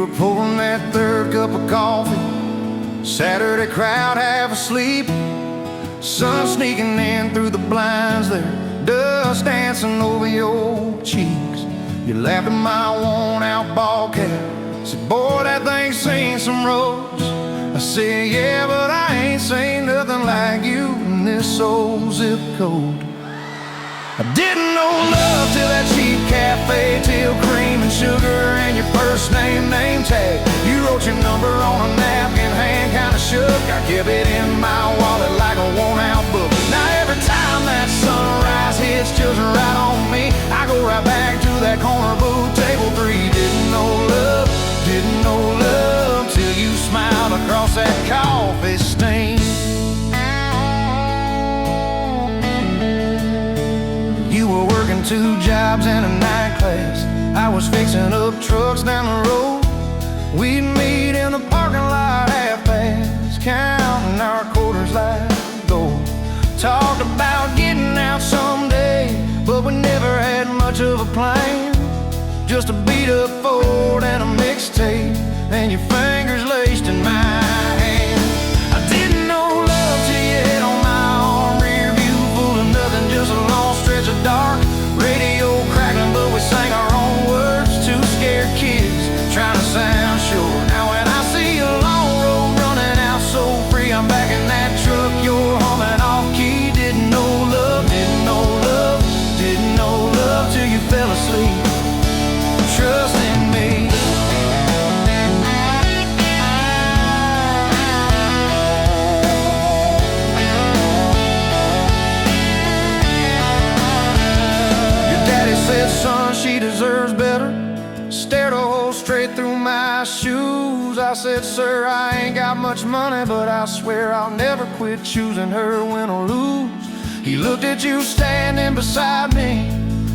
were pouring that third cup of coffee. Saturday crowd half asleep. Sun sneaking in through the blinds there. Dust dancing over your cheeks. You laughed at my worn out ball cap. Said, boy, that thing's seen some roads. I said, yeah, but I ain't seen nothing like you in this old zip code. I didn't know love till that cheap cafe, till cream and sugar and your first name tag. You wrote your number on a napkin, hand kinda shook. I kept it in my wallet like a worn-out book. Now every time that sunrise hits just right on me, I go right back to that corner booth, table 3. Didn't know love till you smiled across that coffee stain. You were working 2 jobs and a night class. I was fixing up trucks down the road. We'd meet in the parking lot half-past, counting our quarters like gold. Talked about getting out someday, but we never had much of a plan. Just a beat-up Ford and a mixtape, and your fingers laced in my hand. I didn't know love till you hit on my arm. Rear view full of nothing, just a long stretch of dark. Radio crackling, but we sang our own words. 2 scared kids trying to sound sure. Now when I see a long road running out so free, I'm back in that truck, you're humming off key. Didn't know love till you fell asleep. Trust in me. Your daddy said, son, she deserves better. Stared a hole straight through my shoes. I said, sir, I ain't got much money, but I swear I'll never quit choosing her, win or lose. He looked at you standing beside me,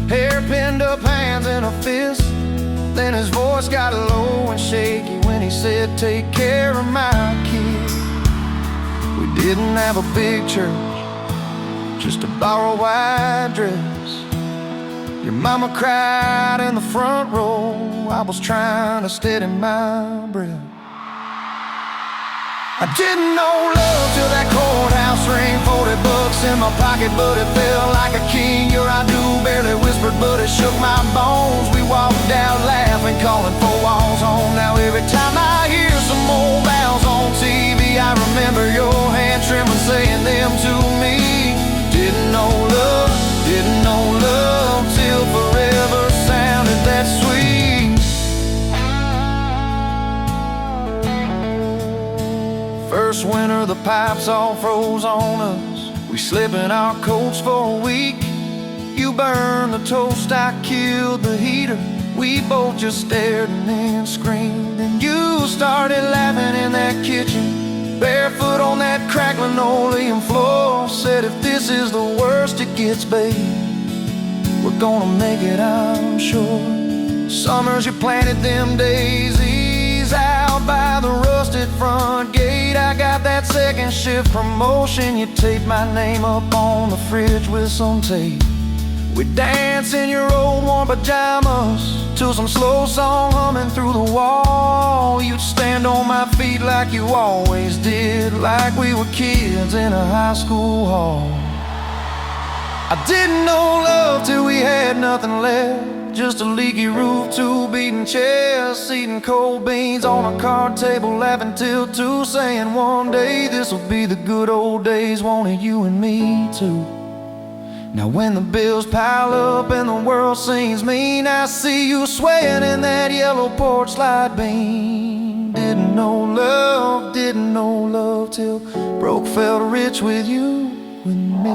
hair pinned up, hands in a fist. Then his voice got low and shaky when he said, take care of my kid. We didn't have a big church, just a borrowed white dress. Your mama cried in the front row. I was trying to steady my breath. I didn't know love till that courthouse ring. 40 bucks in my pocket, but it felt like a king. Your I do barely whispered, but it shook my bones. We walked out laughing, calling 4 walls home. Now every time I hear some old vows on TV, I remember your hand trembling, saying them to me. Didn't know love till forever sounded that sweet. First winter, the pipes all froze on us. We slept in our coats for a week. You burned the toast, I killed the heater. We both just stared and then screamed. And you started laughing in that kitchen, barefoot on that cracked linoleum floor. Said, if this is the worst it gets, babe, we're gonna make it, I'm sure. Summers you planted them daisies out by the rusted front gate. I got that second shift promotion. You taped my name up on the fridge with some tape. We dance in your old warm pajamas to some slow song humming through the wall. You'd stand on my feet like you always did, like we were kids in a high school hall. I didn't know love till we had nothing left, just a leaky roof, 2 beating chests, eating cold beans on a card table, laughing till 2, saying one day this'll be the good old days, wanted you and me too. Now when the bills pile up and the world seems mean, I see you swaying in that yellow porch light beam. Didn't know love till broke felt rich with you and me.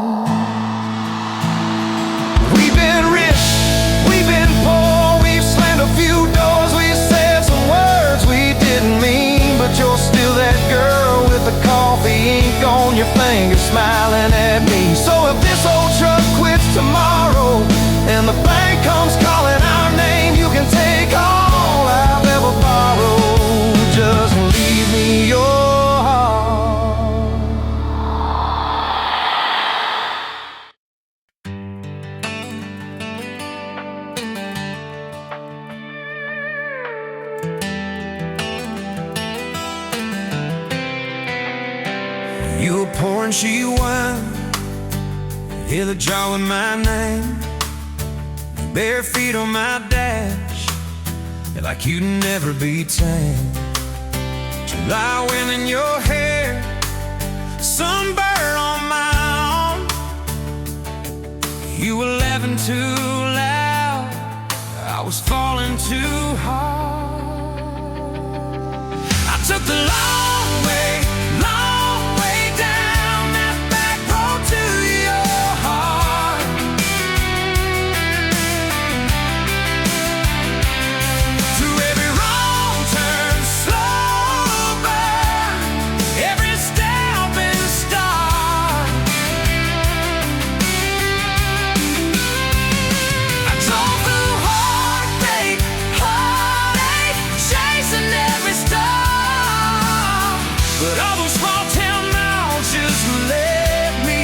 We've been rich, we've been poor, we've slammed a few doors, we've said some words we didn't mean, but you're still that girl with the coffee ink on your finger smiling at me. So if this old truck quits tomorrow and the bank comes calling our name, you can take all I've ever borrowed, just leave me your heart. You were pouring cheap wine, hear the jar with my name, bare feet on my dash, like you'd never be tamed. July wind in your hair, sunburn on my arm. You were laughing too loud, I was falling too hard. I took the long way down that back road to your heart. Through every wrong turn, slow burn, every step and start. I drove through heartache, chasing every star. But all those small town miles just led me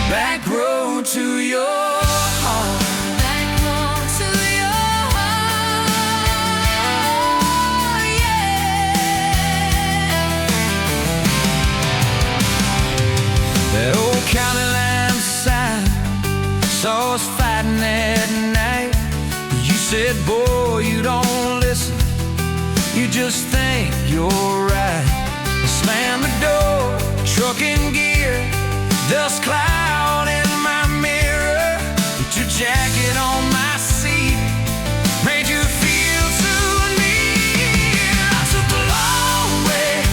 back road to your heart. Back road to your heart, yeah. That old county line sign saw us fighting at night. You said, boy, you don't listen, you just think you're right. Slam the door, truck in gear, dust cloud in my mirror. Put your jacket on my seat, made you feel too near. I took the long way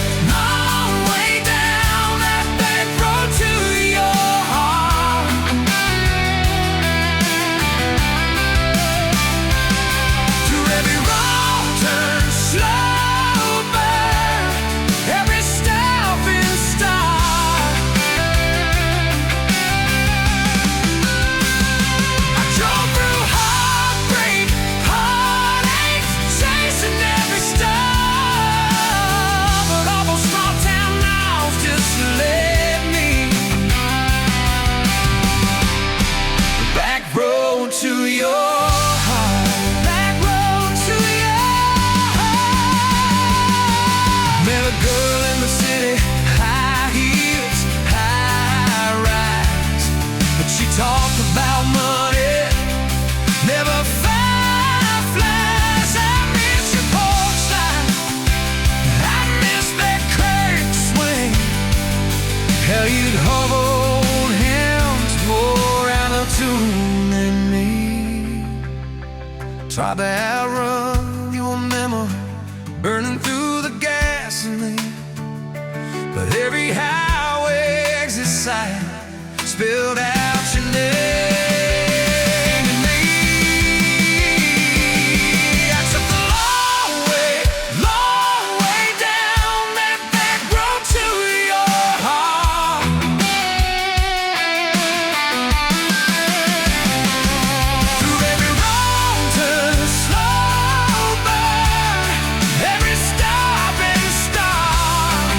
down that back road to your heart. Through every wrong turn, slow burn, every step and start. I drove through heartbreak, heartache, chasing every star. But all those small town miles just led me back road to your heart. Back road to your heart. Met a girl in the city, high heels, high rise. But she talked about money, never fireflies. I miss your porch light, I miss that curtain swing. How you'd hold hymns more out of tune than me. Tried to outrun your memory, burning through the gasoline. But every highway exit sign spilled out your name to me. I took the long way down that back road to your heart. Through every wrong turn, slow burn, every stop and start.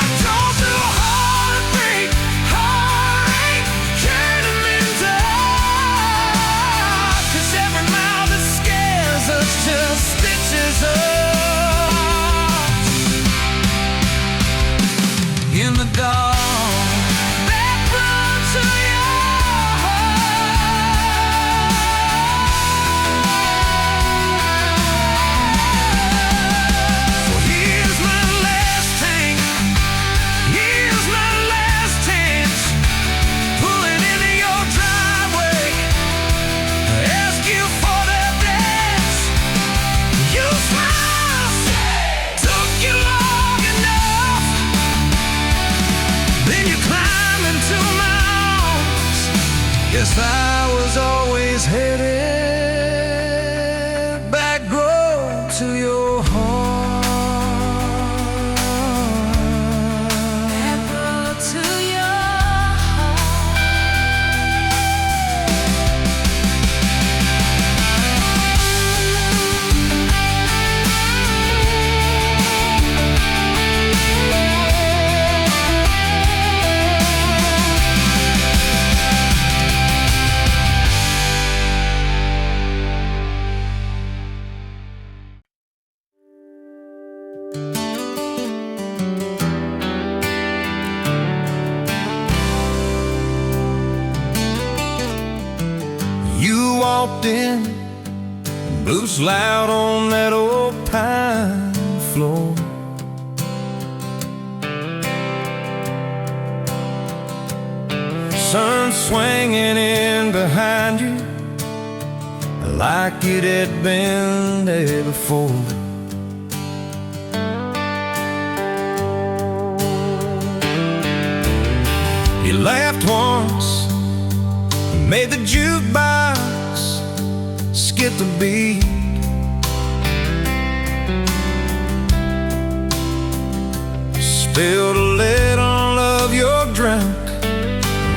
I drove through heartbreak, heartache, turning me dark. 'Cause every mile that scares us just stitches us in the dark. Back road to your heart. Well, here's my last tank, here's my last chance. Pulling into your driveway, ask you for that dance. You smile, took you long enough. Then you climb into my arms. Guess I was always headed back road to your heart. Back road to your heart. You walked in, boots loud on that old pine floor. Sun swinging in behind you like it had been there before. You laughed once, made the jukebox skip the beat. Spilled a little of your drink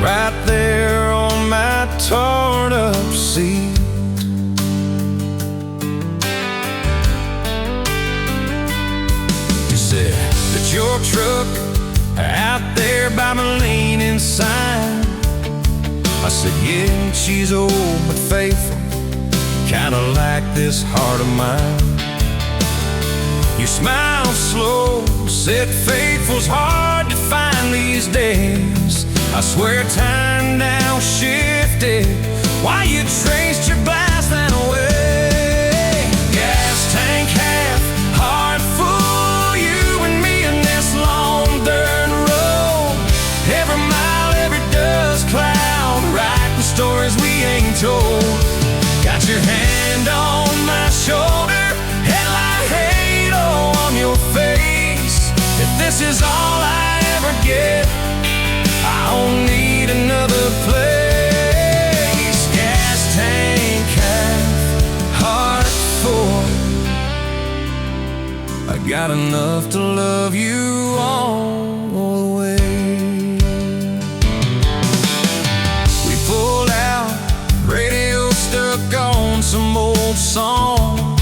right there on my torn up seat. You said that your truck out there by my leaning sign. I said, yeah, she's old but faithful, kinda like this heart of mine. You smiled slow, said faithful's hard to find these days. I swear time now shifted while you traced your glass that away. Gas tank half, heart full, you and me in this long dirt road. Every mile, every dust cloud, writing stories we ain't told. Got your hand on my shoulder, headlight halo on your face. If this is all I ever get, I don't need another place. Gas tank half, heart full. I got enough to love you all the way. We pulled out, radio stuck on some old song.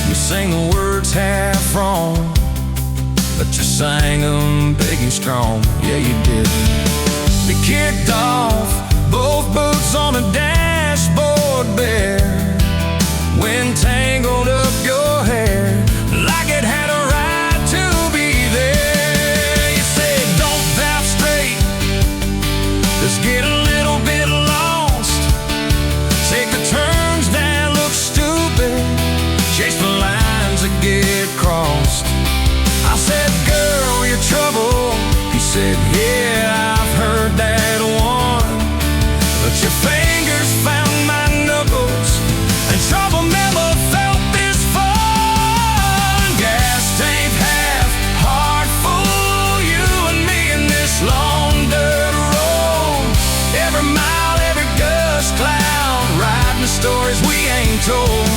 You sang the words half wrong, but you sang them big and strong. Yeah, you did. We kicked off, both boots on the dashboard bare. Wind tangled up your hair like it had a right to be there. You said, don't valve straight, just get a little bit lost. Take the turns that look stupid, chase the lines that get crossed. I said, girl, you're trouble. He said, yeah, I've heard that one. But your fingers found my knuckles, and trouble never felt this fun. Gas tank half, heart full, you and me in this long dirt road. Every mile, every gust cloud, writing the stories we ain't told.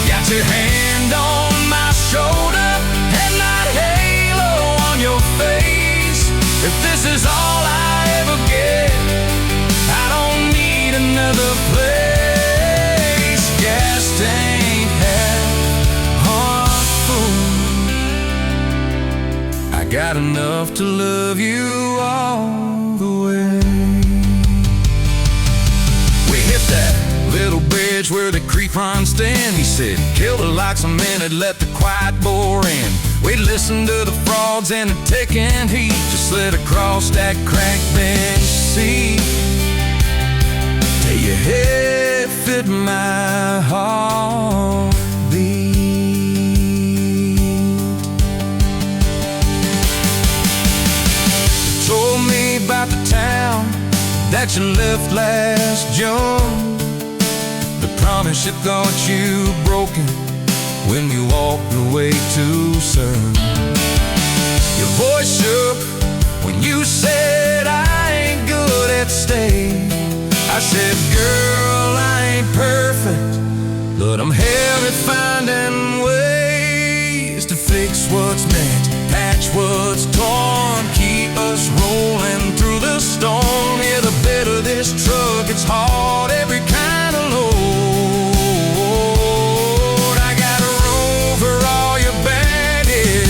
Got your hand on my shoulder, headlight halo on your face. If this is all I ever get, I don't need another place. Gas tank half, heart full. I got enough to love you all the way. We hit that little bridge where the creek runs thin. He said, kill the lights a minute, let the quiet bore in. We listened to the frogs and the ticking heat, just slid across that cracked bench seat till your head fit my heartbeat. You told me about the town that you left last June, the promise you thought you broken when you walked away too soon. Your voice shook when you said I ain't good at staying. I said, girl, I ain't perfect, but I'm hell at finding ways to fix what's meant, patch what's torn, keep us rolling through the storm. Yeah, the bed of this truck, it's hard, every kind of load. I got room for all your baggage.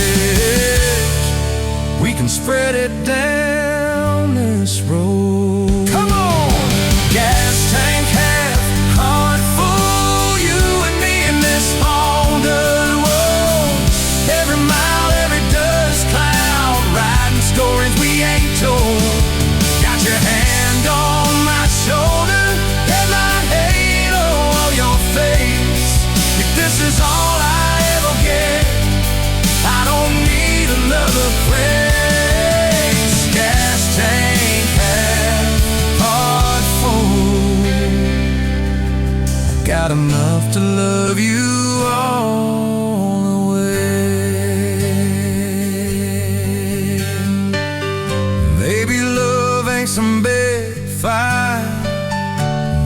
We can spread it down this road. Come on! Gas tank half, heart full, you and me in this heart. got enough to love you all the way. Baby, love ain't some big fight.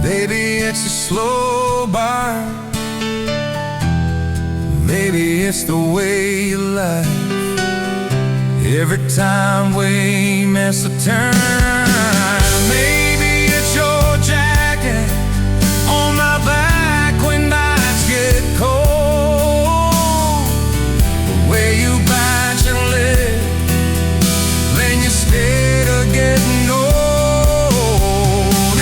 Baby, it's a slow burn. Maybe it's the way you lie. Every time we miss a turn. Maybe it's your jacket on my back when nights get cold. The way you bite your lip, then you stay to getting old.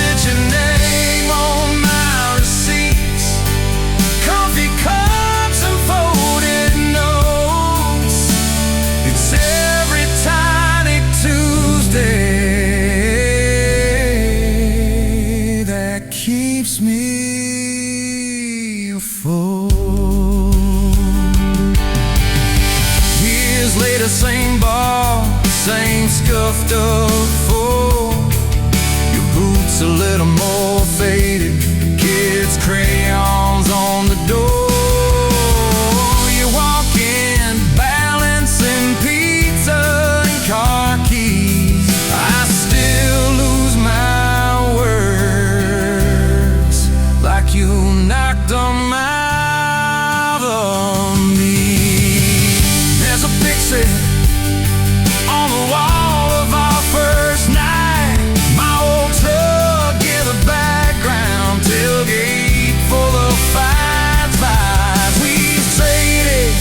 It's your name on my receipts, comfy cups and folded notes. It's every tiny Tuesday that keeps me afloat. Years later, same bar, same scuffed up floor. Your boots a little more faded, kids' crayons on the door. You walk in, balancing pizza and car keys. I still lose my words, like you knocked them out of me. There's a picture on the wall of our first night. My old truck in the background, tailgate full of fights. We traded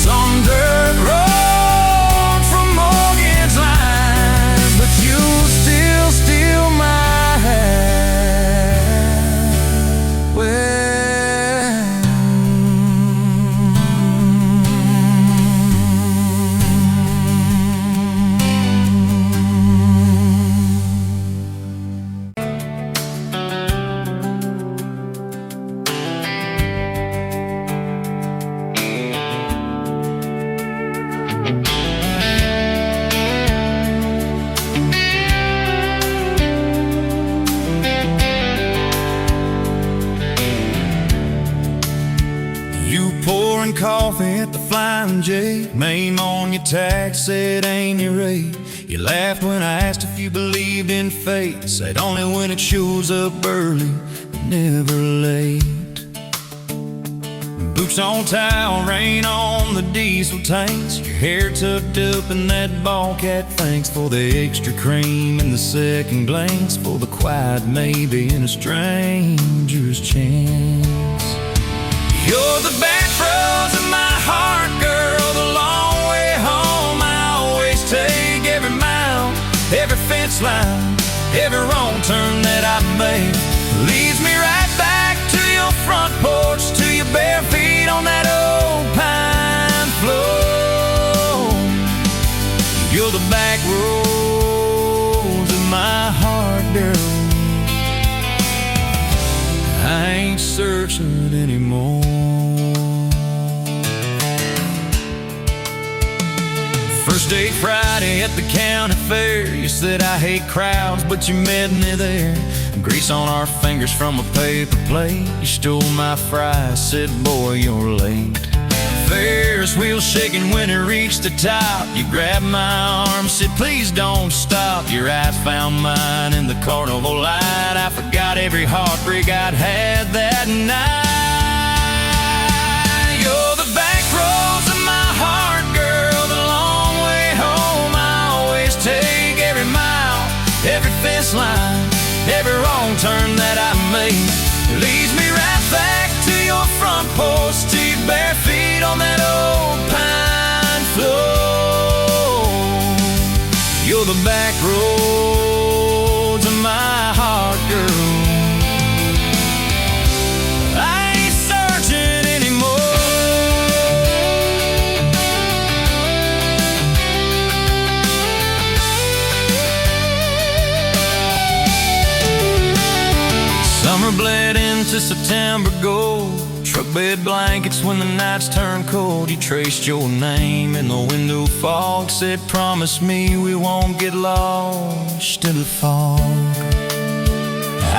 some dirt roads for mortgage lines, but you still steal my heart. Well, you pouring coffee at the Flying J, name on your tax said ain't your rate. You laughed when I asked if you believed in fate, said only when it shows up early, but never late. Boots on towel, rain on the diesel tanks, your hair tucked up in that ball cat. Thanks for the extra cream and the second glance, for the quiet maybe in a stranger's chance. You're the backroads of my heart, girl, the long way home. I always take every mile, every fence line, every wrong turn that I make leads me right back to your front porch, to your bare feet on that old pine floor. You're the backroads of my heart, girl. I ain't searching anymore. First date Friday at the county fair, you said I hate crowds, but you met me there. Grease on our fingers from a paper plate, you stole my fries, said boy you're late. Ferris wheel shaking when it reached the top, you grabbed my arm, said please don't stop. Your eyes found mine in the carnival light, I forgot every heartbreak I'd had that night. You're the backroads of my heart, girl, the long way home. I always take every mile, every fence line, every wrong turn that I make leads me right back to your front porch, to your bare feet on that old pine floor. You're the backroads of my heart, girl. I ain't searching anymore. Summer bled into September gold, truck bed blankets when the nights turn cold. You traced your name in the window fog, said promise me we won't get lost in the fog.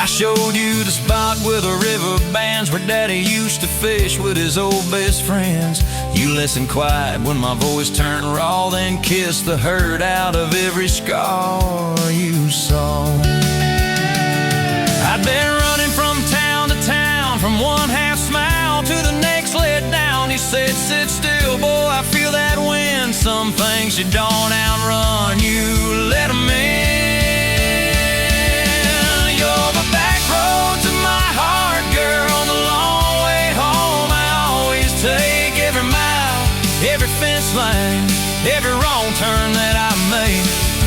I showed you the spot where the river bands, where Daddy used to fish with his old best friends. You listened quiet when my voice turned raw, then kissed the hurt out of every scar you saw. I'd been running from town to town, from one half smile to the next let down. You said, sit still, boy, I feel that wind. Some things you don't outrun, you let them in. You're the back roads of my heart, girl. The long way home I always take. Every mile, every fence line, every wrong turn that I make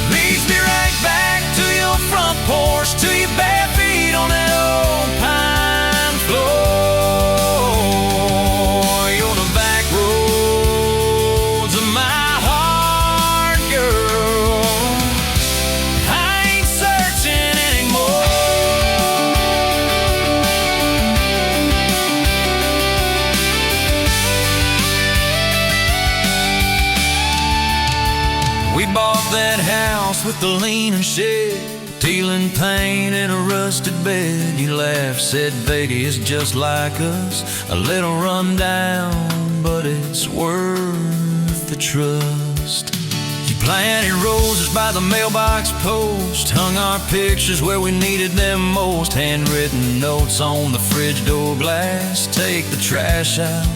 leads me right back to your front porch, to your bare feet on that old pine floor. You're the back roads of my heart, girl. I ain't searching anymore. We bought that house with the leaning shed, peeling paint in a rusted bed. You laughed, said, baby, it's just like us, a little run down, but it's worth the trust. You planted roses by the mailbox post, hung our pictures where we needed them most, handwritten notes on the fridge door glass. Take the trash out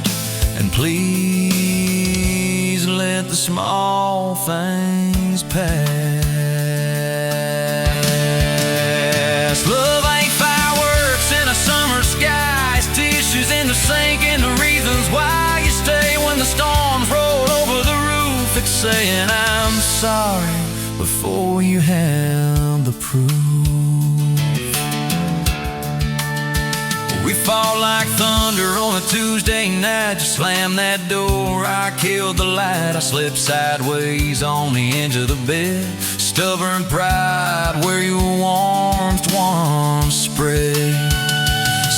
and please let the small things pass. Love ain't fireworks in a summer sky, it's dishes in the sink and the reasons why you stay when the storms roll over the roof. It's saying I'm sorry before you have the proof. We fall like thunder on a Tuesday night. You slam that door, I killed the light. I slipped sideways on the edge of the bed. Stubborn pride where your warmth once spread.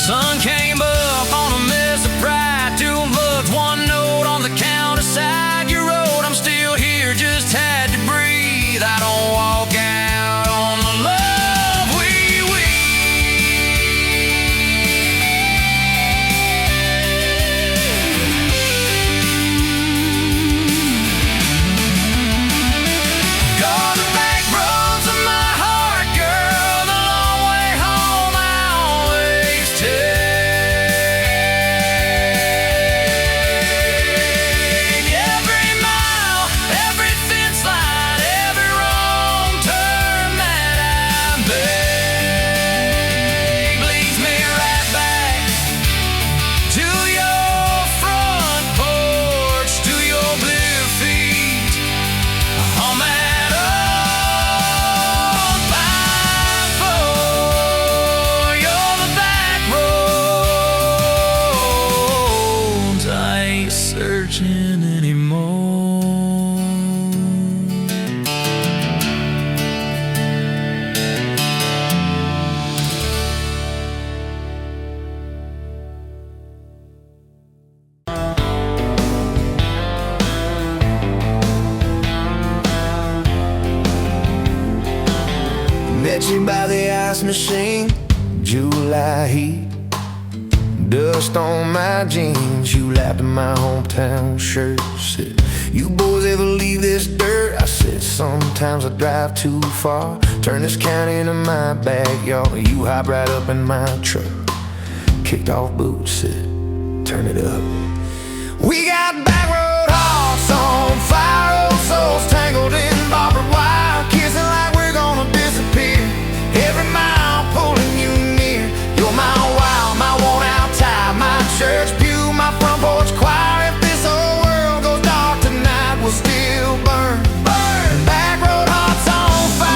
Sun came up on a mess of pride. 2 bucks, 1 note on the counter side. You wrote, I'm still here, just had to breathe. I don't walk out on the love by the ice machine, July heat, dust on my jeans. You lapped in my hometown shirt, said, you boys ever leave this dirt? I said, sometimes I drive too far, turn this county into my backyard. You hop right up in my truck, kicked off boots, said, turn it up. We got back road hearts on fire, old souls tangled in barbed wire, kissing like we're gonna disappear. Every mile pulling you near. You're my wow, my worn-out tie, my church pew, my front porch choir. If this whole world goes dark tonight, we'll still burn. Burn. Back road hearts on fire.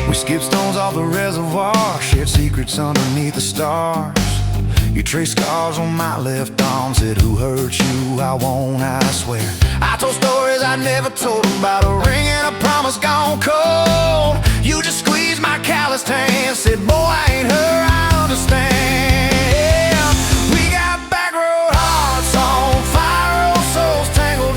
We skip stones off the reservoir, shared secrets underneath the stars. You traced scars on my left arm, said, who hurt you? I won't, I swear. I told stories I never told about a ring and a promise gone cold. You just squeezed my calloused hand, said, boy, I ain't her, I understand. We got back road hearts on fire, old souls tangled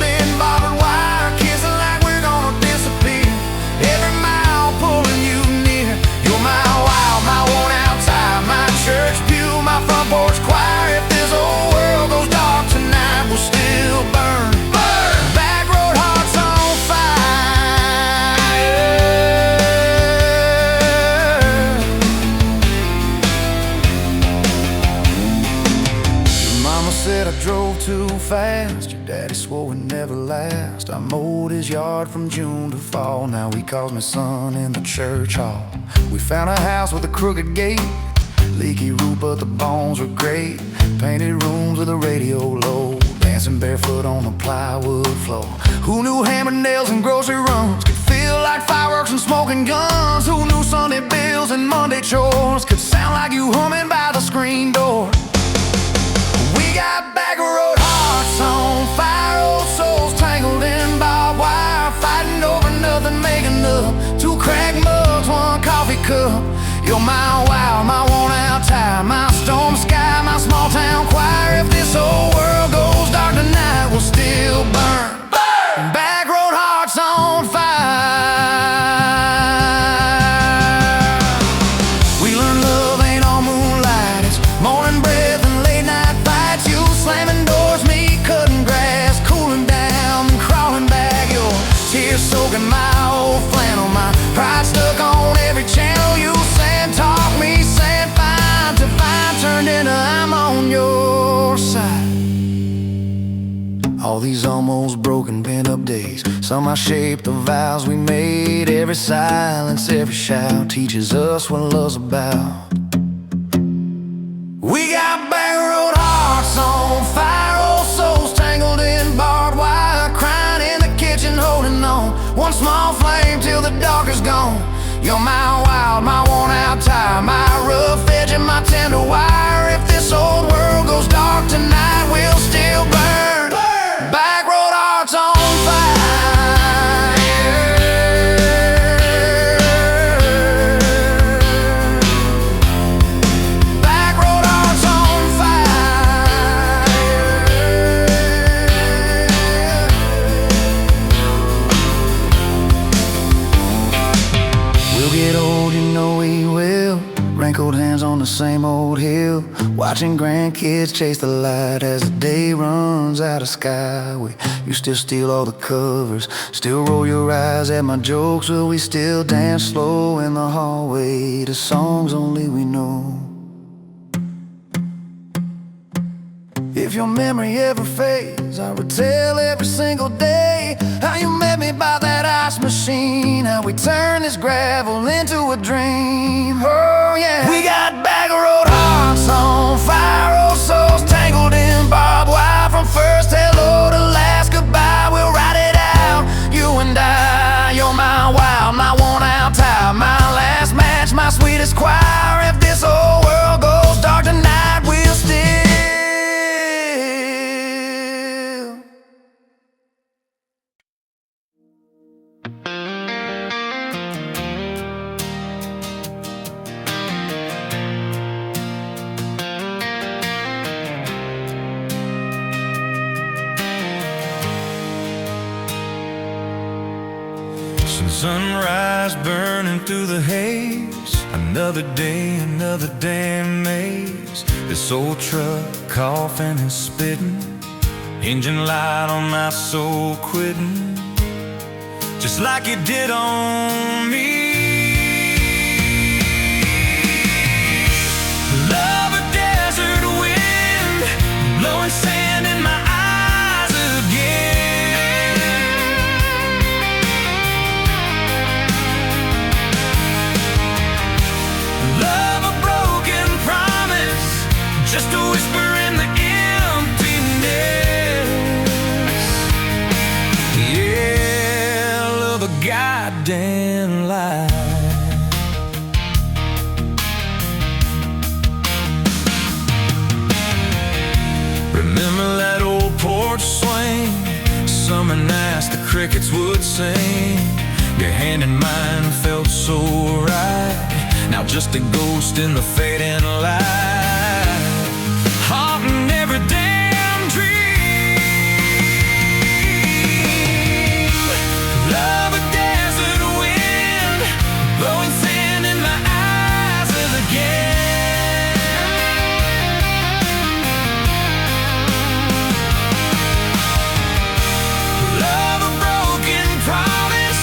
I mowed his yard from June to fall. Now he calls me son in the church hall. We found a house with a crooked gate, leaky roof but the bones were great. Painted rooms with a radio low, dancing barefoot on the plywood floor. Who knew hammer nails and grocery runs could feel like fireworks and smoking guns? Who knew Sunday bills and Monday chores could sound like you humming by the screen door? We got backroad hearts on fire, old souls tangled in barbed wire, fighting over nothing, making up two cracked mugs, one coffee cup. You're my wild, my worn-out tire, my storm sky, my small-town choir. If this whole world goes dark tonight, we'll still burn. Burn! Backroad hearts on fire. We learned love ain't all moonlight, it's morning breath and late-night fights. You slamming doors, me cutting grass, cooling down and crawling back. Your tears soaking my old flannel, my pride stuck on every channel. You talk me, saying fine to fine turned into I'm on your side. All these almost broken pent-up days, somehow shaped the vows we made. Every silence, every shout teaches us what love's about. We got backroad hearts on fire, old souls tangled in barbed wire, crying in the kitchen, holding on one small flame till the dark is gone. You're my wild, my worn-out tire, my rough edge and my tender wire. If this old world goes dark tonight, we'll still burn. Burn! Backroad hearts on fire. Backroad hearts on fire. We'll get old, you know we will. Wrinkled hands on the same old hill, watching grandkids chase the light as the day runs out of sky. You still steal all the covers, still roll your eyes at my jokes. Will we still dance slow in the hallway to songs only we know? If your memory ever fades, I would tell every single day how you met me by that ice machine, how we turned this gravel into a dream. Oh yeah, we got backroad hearts on fire, old souls tangled in barbed wire. From first hello to last goodbye, we'll ride it out, you and I. You're my wild, my worn-out tire, my last match, my sweetest choir. If this whole world goes dark tonight, we'll still sunrise burning through the haze. Another day, another damn maze. This old truck coughing and spitting, engine light on my soul quitting, just like it did on me. Love a desert wind, blowing sand in my eyes again. Love a broken promise, just a whisper in the emptiness. Yeah, love a goddamn lie. Remember that old porch swing, summer nights the crickets would sing. Your hand in mine felt so right, now just a ghost in the fading light, haunting every damn dream. Love a desert wind, blowing sand in my eyes again. Love a broken promise,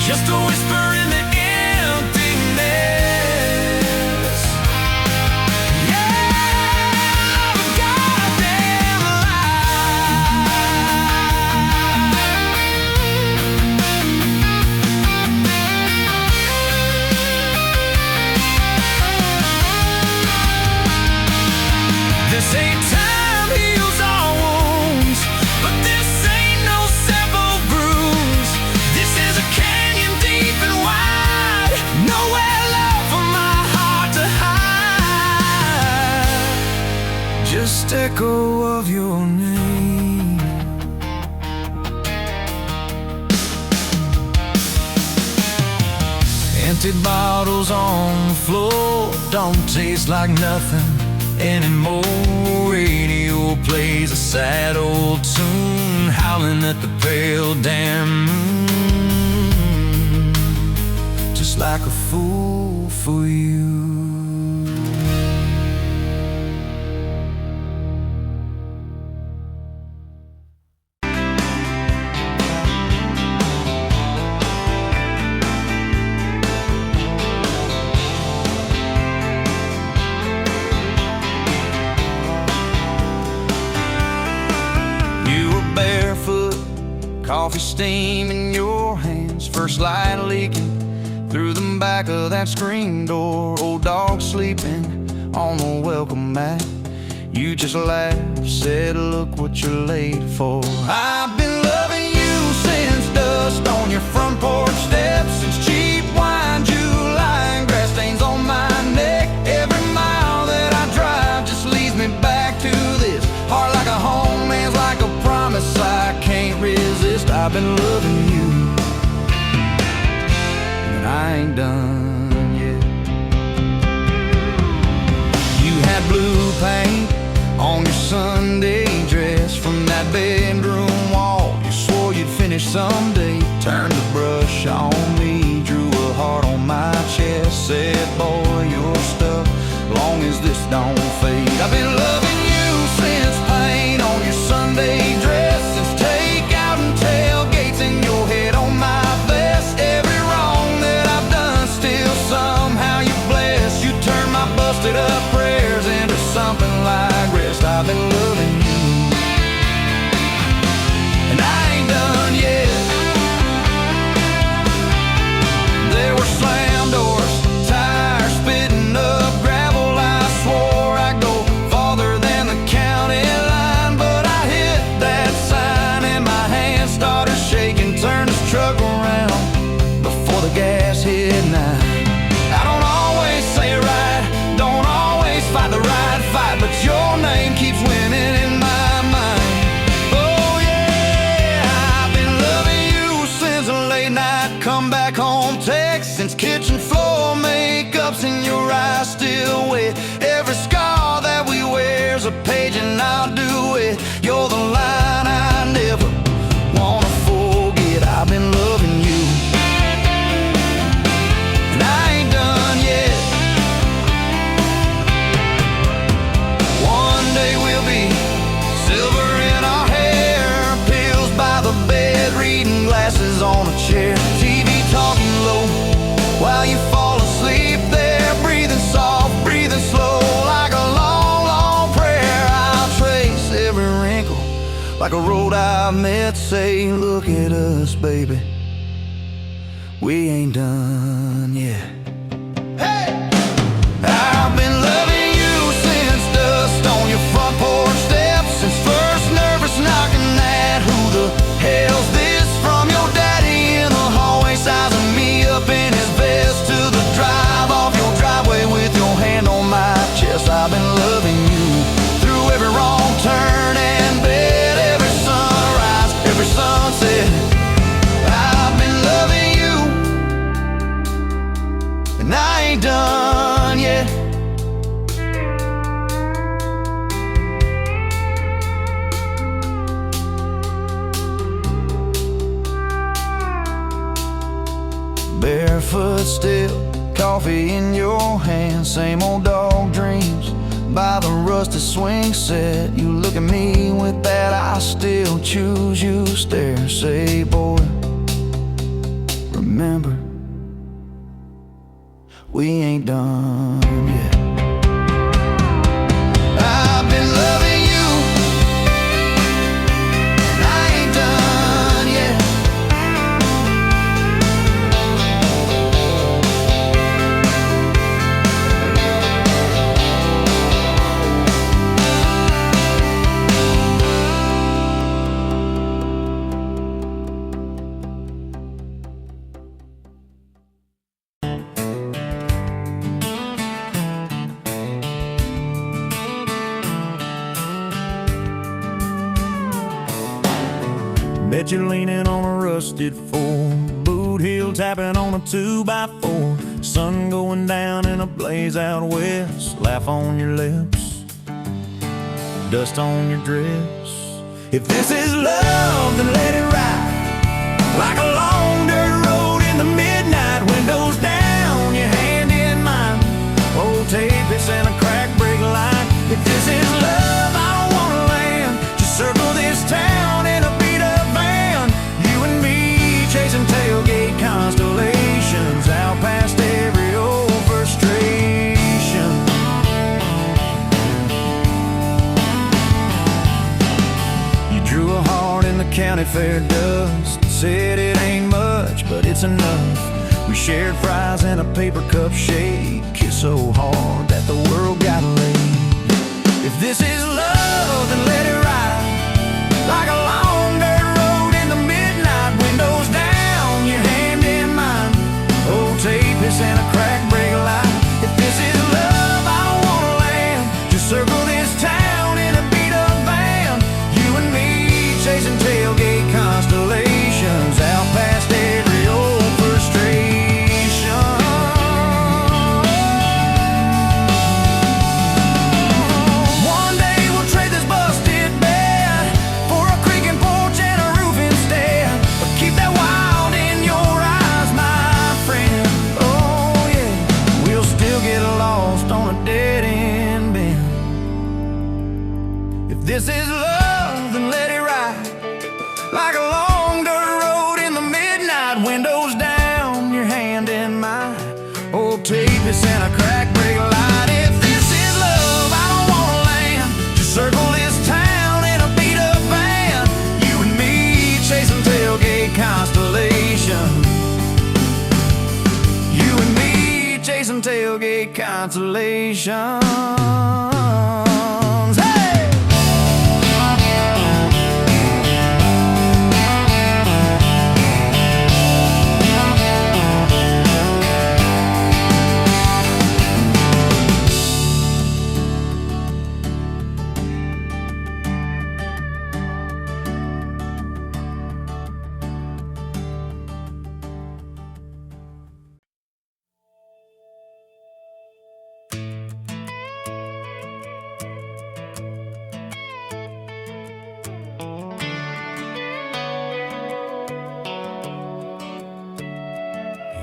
just a whisper in the emptiness. Yeah, love a goddamn lie. last echo of your name. Empty bottles on the floor don't taste like nothing anymore. Radio plays a sad old tune, howling at the pale damn moon, just like a fool for you. Coffee steam in your hands, first light leaking through the back of that screen door. Old dog sleeping on the welcome mat. You just laughed, said, look what you're late for. I've been loving you since dust on your front porch steps, since cheap wine, July, and grass stains on my neck. Every mile that I drive just leads me back to this heart like a home, man's like a promise I can't resist. I've been loving you, and I ain't done yet. You had blue paint on your Sunday dress from that bedroom wall. You swore you'd finish someday. Turned the brush on me, drew a heart on my chest, said, boy, you're stuck long as this don't fade. I've been loving you since paint on your Sunday dress, since takeout and tailgates in your head on my vest. Every wrong that I've done, still somehow you bless. You turn my busted up prayers into something like rest. I've been loving you, and I ain't done yet. There were slam doors, tires spitting up gravel. I swore I'd go farther than the county line, but I hit that sign and my hand started shaking. Turned this truck around before the gas hit 9. I don't always say it right, don't always fight the right fight, but your name keeps winning in my mind. Oh yeah, I've been loving you since a late night come back home text, since kitchen floor makeup's in your eyes still wet. Every scar that we wear's a page and I'll do it. You're the line I never wanna forget. I've been loving you, and I ain't done yet. One day we'll be silver in our hair, pills by the bed, reading glasses on a chair, TV talking low while you fall asleep there, breathing soft, breathing slow, like a long, long prayer. I'll trace every wrinkle like a road I've met, say, look at us, baby, we ain't done yet. Hey! I've been loving you since dust on your front porch steps, since first nervous knocking at who the hell's this, from your daddy in the hallway sizing me up in his vest, to the drive off your driveway with your hand on my chest. I've been loving you through every wrong turn and bed, every sunrise, every sunset. I've been loving you, and I ain't done yet. Barefoot still, coffee in your hand, same old dog dreams by the rusted swing set. You look at me with that I still choose you stare, say, boy, remember, we ain't done yet. I've been loving you, and I ain't done yet. Bet you're leaning on a rusted four, boot heel tapping on a 2x4. Sun going down in a blaze out west. Laugh on your lips, dust on your dress. If this is love, then let it ride like a long dirt road in the midnight. Windows down, your hand in mine. Old tape, it's in a crack brake line. If this is love, I don't wanna land. Just circle this town in a beat-up van. You and me chasing tailgate constellations out past every old frustration. You drew a heart in the county fair dust. Said it ain't much, but it's enough. We shared fries in a paper cup shake. Kissed so hard that the world got laid. If this is love, then let it ride like a long dirt road in the midnight. Windows down, your hand in mine. Old tape, it's in a crack brake light. If this is love, I don't wanna land. Just circle this town in a beat-up van. You and me chasing tailgate constellations out past every old frustration. One day we'll trade this busted bed for a creaking porch and a roof instead. But keep that wild in your eyes, my friend. Oh yeah, we'll still get lost on a dead-end bend. If this is love, then let it ride like a long dirt road in the midnight. Windows down, your hand in mine. Old tape, it's in a crack brake light. If this is love, I don't wanna land. Just circle this town in a beat-up van. You and me chasing tailgate constellations. You and me chasing tailgate constellations. Hey!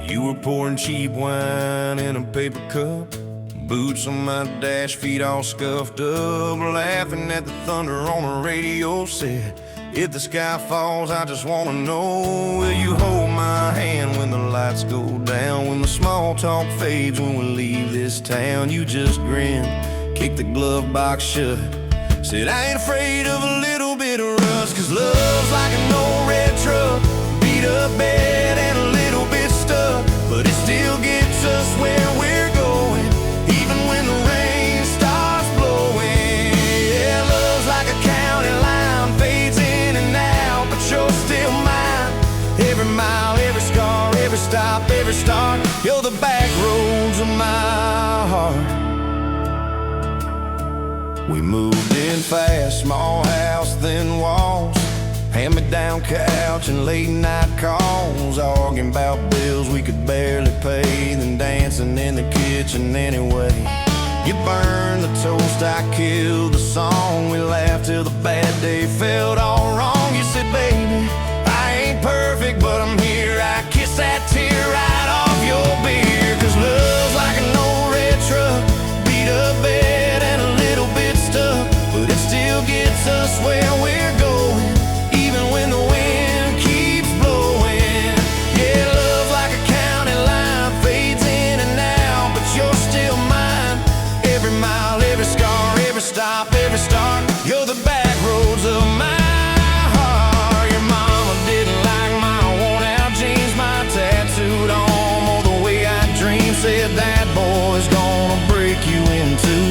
You were pouring cheap wine in a paper cup, boots on my dash, feet all scuffed up, laughing at the thunder on the radio set. If the sky falls, I just wanna know, will you hold my hand when the lights go down, when the small talk fades, when we leave this town? You just grinned, kicked the glove box shut, said I ain't afraid of a little bit of rust, 'cause love's like an old red truck, beat up bed and a little bit stuck, but it still gets us where we're going, even when the rain starts blowing. Yeah, love's like a county line, fades in and out, but you're still mine. Every mile, every scar, every stop, every start, you're the back roads of my heart. We moved in fast, small house, thin walls, hand-me-down couch and late-night calls, arguing about bills we could barely pay, then dancing in the kitchen anyway. You burned the toast, I killed the song, we laughed till the bad day felt all wrong. You said, baby, I ain't perfect, but I'm here. I kissed that tear right off your beer, 'cause love's like an old red truck, beat up bed and a little bit stuck, but it still gets us where we're going, even when the wind keeps blowing. Yeah, love's like a county line, fades in and out, but you're still mine. Every mile, every scar, every stop, every start, you're the back roads of my heart. Your mama didn't like my worn-out jeans, my tattooed arm, or the way I dreamed. Said that boy's gonna break you in two.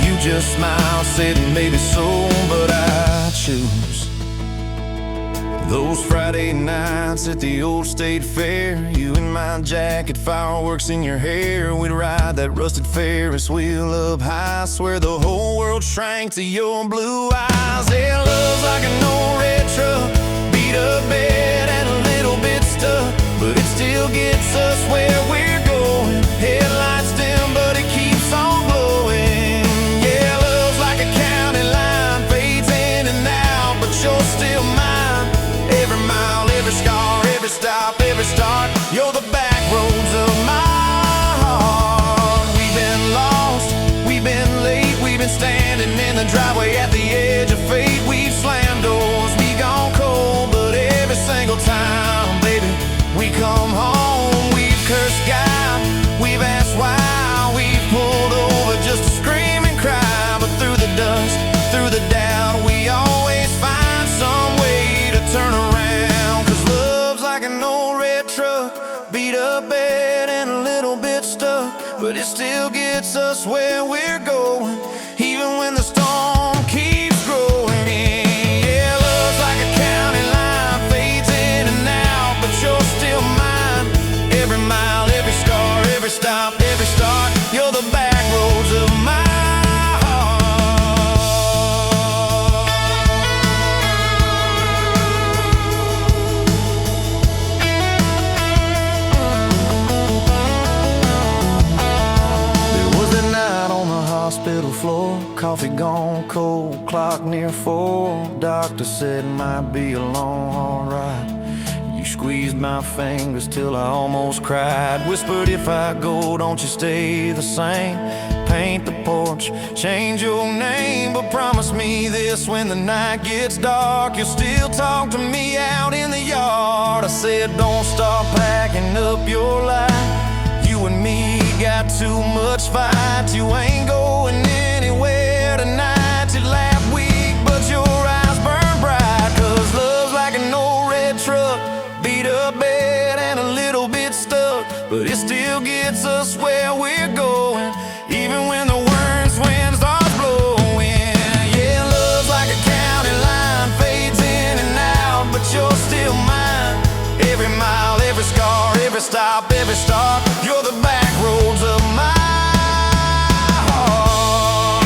You just smiled, said maybe so, but I choose those Friday nights at the old state fair. You in my jacket, fireworks in your hair. We'd ride that rusted Ferris wheel up high. Swear the whole world shrank to your blue eyes. Yeah, love's like an old red truck, beat beat up bed and a little bit stuck, but it still gets us where we're going. Headlights dim, but it keeps on glowing. Yeah, love's like a county line, fades in and out, but you're still mine. Every mile, every scar, every stop, every start, you're the back roads of my heart. We've been lost, we've been late, we've been standing in the driveway at the edge of fate. We've slammed doors, we gone cold, but every single time, baby, we come home. We've cursed God, we've asked why, we've pulled over just to scream and cry. But through the dust, through the doubt, we always find some way to turn around. Cause love's like an old red truck, beat up bed and a little bit stuck, but it still gets us where we're going, even when the storm keeps growing. Yeah, love's like a county line, fades in and out, but you're still mine. Every mile, every scar, every stop, every start, you're the back roads of my hospital floor, coffee gone cold, clock near 4. Doctor said it might be a long, hard ride. You squeezed my fingers till I almost cried. Whispered, if I go, don't you stay the same. Paint the porch, change your name, but promise me this: when the night gets dark, you'll still talk to me out in the yard. I said, don't stop packing up your life. You and me got too much fight. You ain't going anywhere tonight. You laugh weak, but your eyes burn bright. Cause love's like an old red truck, beat up bed and a little bit stuck, but it still gets us where we're going, even when the worst wind starts blowing. Yeah, love's like a county line, fades in and out, but you're still mine. Every mile, every scar, every stop, every start, you're the back roads of my heart.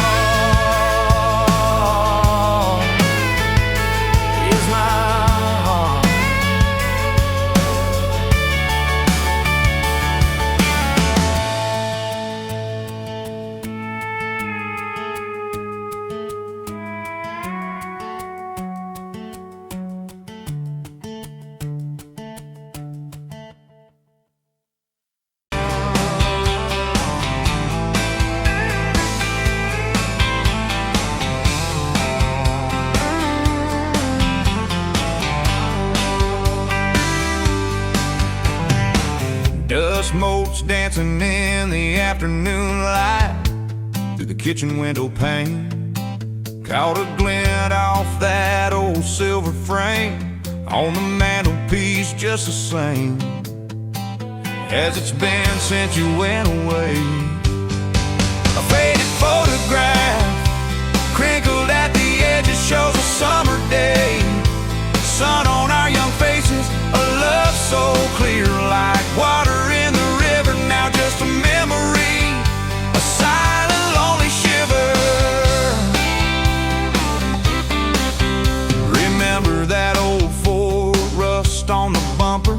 Is my heart. Dust motes dancing in the afternoon light through the kitchen window pane. Caught a glint off that old silver frame on the mantelpiece, just the same as it's been since you went away. A faded photograph crinkled at the edges shows a summer day. Sun on our young faces, a love so clear like water in the river. Now just a memory, a silent lonely shiver. Remember that old Ford, rust on the bumper,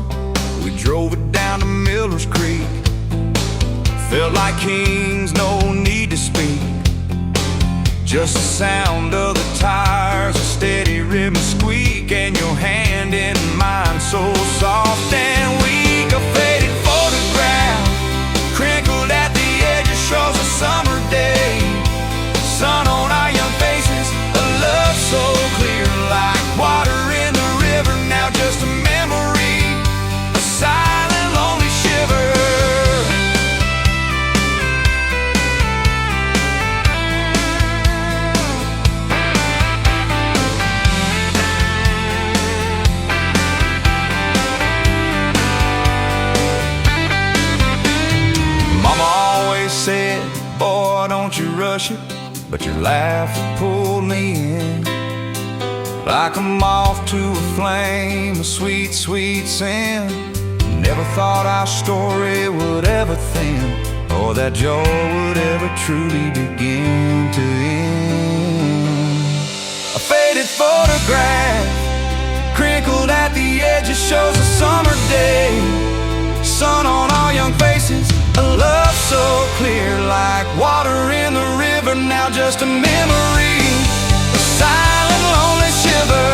we drove it down to Miller's Creek. Felt like kings, no need to speak, just the sound of the tires, a steady rhythm squeak, and your hand in mine so soft and weak. A faded photograph crinkled at the edges shows a summer day. Sun on our young faces, a love so clear like water in the river. Now just a memory, a silent lonely shiver. Said, boy, don't you rush it, but your laugh pulled me in like a moth to a flame, a sweet, sweet sin. Never thought our story would ever thin, or that joy would ever truly begin to end. A faded photograph crinkled out at the edge, it shows a summer day. Sun on our young faces, a love so clear, like water in the river, now just a memory, a silent, lonely shiver.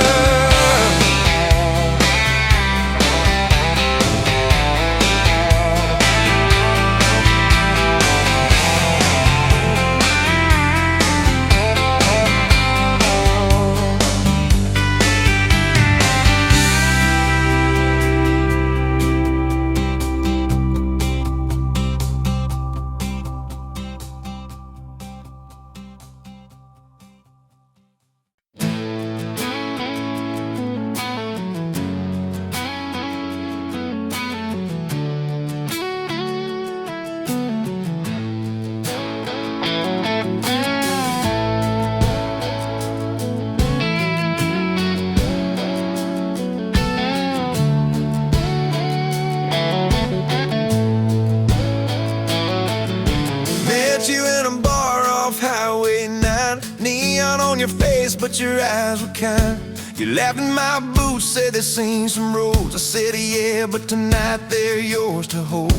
You in a bar off Highway 9, neon on your face, but your eyes were kind. You laughed in my boots, said they'd seen some roads. I said yeah, but tonight they're yours to hold.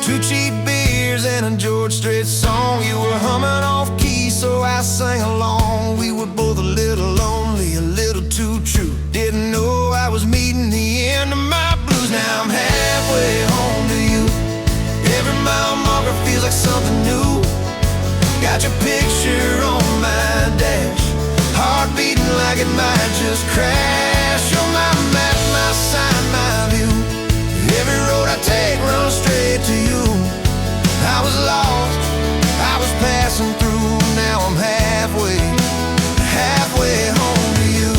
2 cheap beers and a George Strait song. You were humming off key, so I sang along. We were both a little lonely, a little too true. Didn't know I was meeting the end of my blues. Now I'm halfway home to you. Every mile marker feels like something new. Got your picture on my dash, heart beating like it might just crash. You're my map, my sign, my view. Every road I take runs straight to you. I was lost, I was passing through. Now I'm halfway home to you.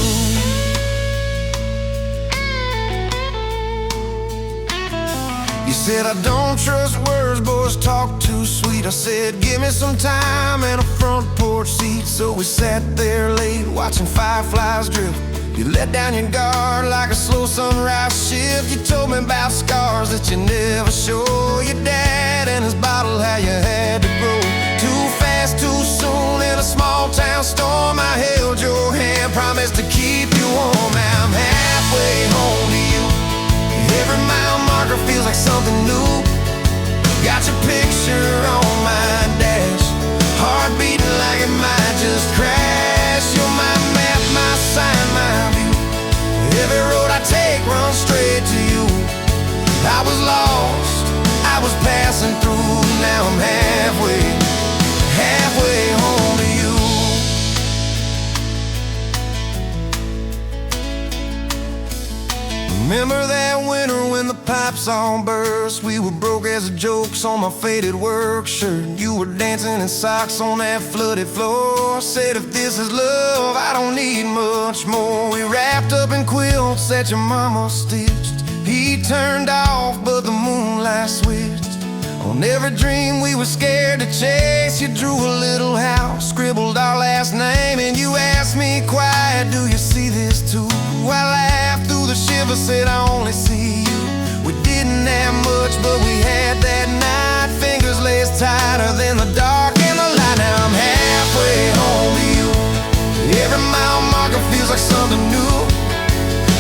You said I don't trust words, boys talk too sweet. I said give me some time and a front porch seat. So we sat there late watching fireflies drift. You let down your guard like a slow sunrise shift. You told me about scars that you never show. Your dad and his bottle, how you had to grow too fast, too soon in a small town storm. I held your hand, promised to keep you warm. Now I'm halfway home to you. Every mile marker feels like something new. Got your picture on my dash, heart beating like it might just crash. You're my map, my sign, my view. Every road I take runs straight to you. I was lost, I was passing through. Now I'm halfway home to you. Remember that winter when the pipes all burst? We were broke as jokes on my faded work shirt. You were dancing in socks on that flooded floor. Said if this is love, I don't need much more. We wrapped up in quilts that your mama stitched. He turned off, but the moonlight switched. On every dream we were scared to chase, you drew a little house, scribbled our last name, and you asked me quiet, do you see this too? I laughed through the shiver, said I only see you. We didn't have much, but we had that night. Fingers laced tighter than the dark and the light. Now I'm halfway home to you. Every mile marker feels like something new.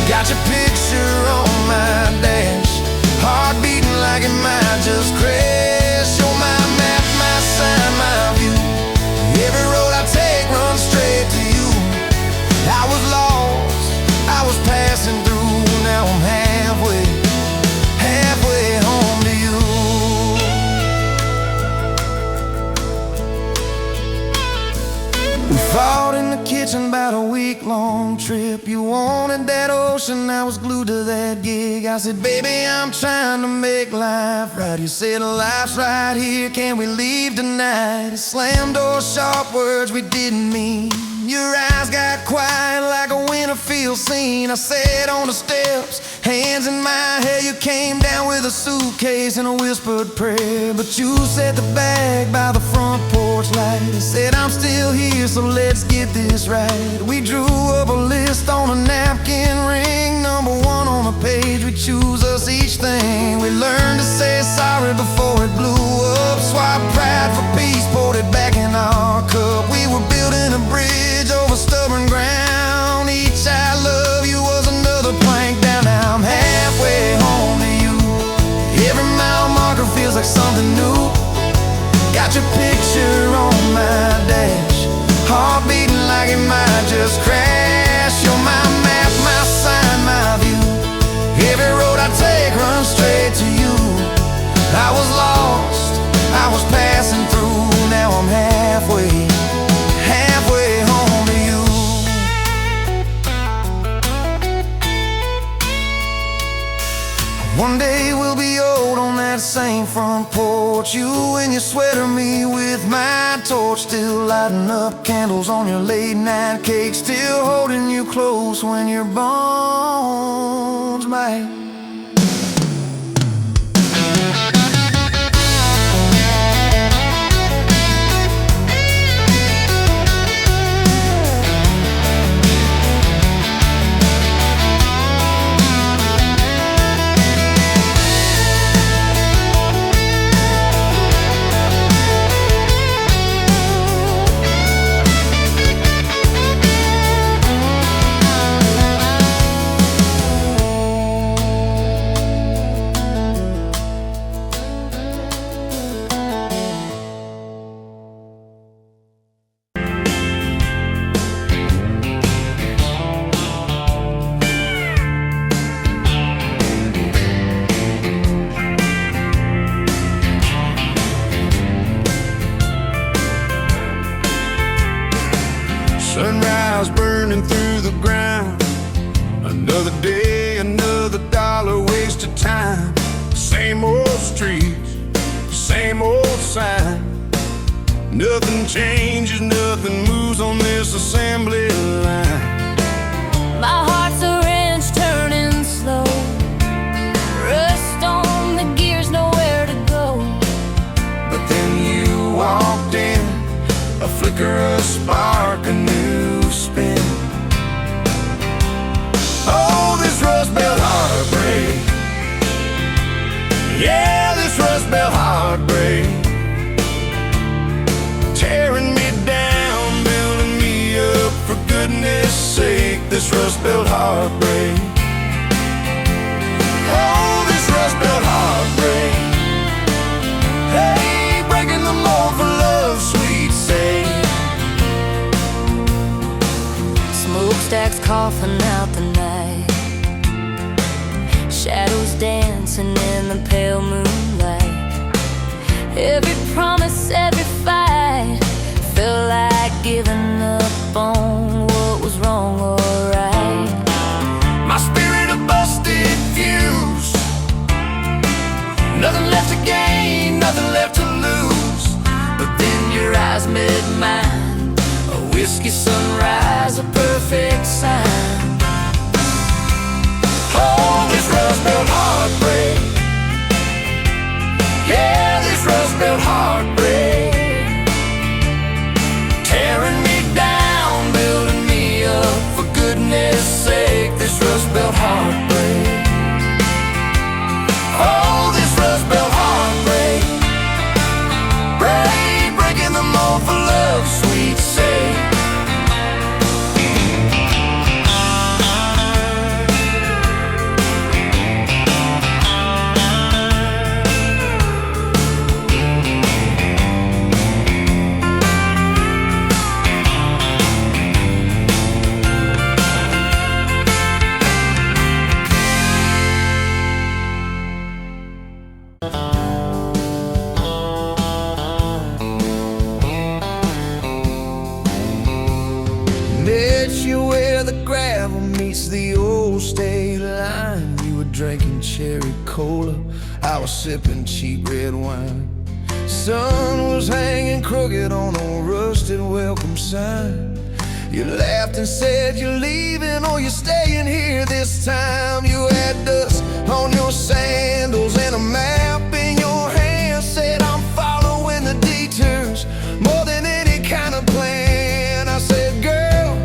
Got your picture on my dash, heart beating like it might just crash. You're my map, my sign, my view. Every road I take runs straight to you. I was lost, I was passing through. Now I'm halfway home to you. We fought in the kitchen about a week-long trip. You wanted that ocean, I was glued to that gig. I said, baby, I'm trying to make life right. You said, life's right here, can we leave tonight? It slammed doors, sharp words we didn't mean. Your eyes got quiet like a Winterfield scene. I sat on the steps, hands in my hair. You came down with a suitcase and a whispered prayer. But you set the bag by the front porch light and said, I'm still here, so let's get this right. We drew up a list on a napkin ring, number 1 on the page. We choose us each thing. We learned to say sorry before it blew up. Swap pride for peace, poured it back in our cup. We were building a bridge over stubborn ground. Each I love you was another plank down. like something new. Got your picture on my dash, heart beating like it might just crash. You're my map, my sign, my view. Every road I take runs straight to you. I was lost, I was passing through. Now I'm halfway home to you. One day we'll be old on that same front porch, you and your sweater, me with my torch, still lighting up candles on your late night cake, still holding you close when your bones might. Sunrise burning through the ground. Another day, another dollar wasted time. Same old streets, same old sign. Nothing changes, nothing moves on this assembly line. My heart's a wrench turning slow, rust on the gears, nowhere to go. But then you walked in, a flicker, a spark, a new spin. Oh, this Rust Belt heartbreak. Yeah, this Rust Belt heartbreak. Tearing me down, building me up, for goodness sake, this Rust Belt heartbreak. Oh, this Rust Belt heartbreak. Hey, breaking the mold for love's sweet sake. Smokestacks coughing out the night, shadows dancing in the pale moonlight. Every promise, every fight felt like giving up on what was wrong or right. My spirit a busted fuse, nothing left to gain, nothing left to lose. But then your eyes met mine, a whiskey sunrise, a perfect sign. Oh, this Rust Belt heartbreak. Yeah, this Rust Belt heartbreak. Tearing me down, building me up, for goodness sake, this Rust Belt heartbreak. Oh, this Rust Belt heartbreak. Breaking the mold for love's sweet sake. Met you where the gravel meets the old state line. You were drinking cherry cola, I was sipping cheap red wine. Sun was hanging crooked on a rusted welcome sign. You laughed and said you're leaving or you're staying here this time. You had dust on your sandals and a map in your hand, said I'm following the detours more than any kind of plan. I said, girl,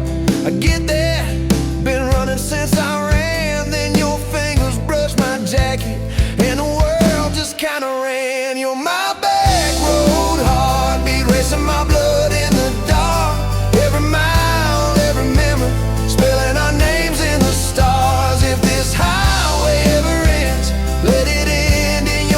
I get that, been running since I ran. Then your fingers brushed my jacket and the world just kinda ran. You're my back road heartbeat, racing my blood in the dark. Every mile, every memory, spelling our names in the stars. If this highway ever ends, let it end in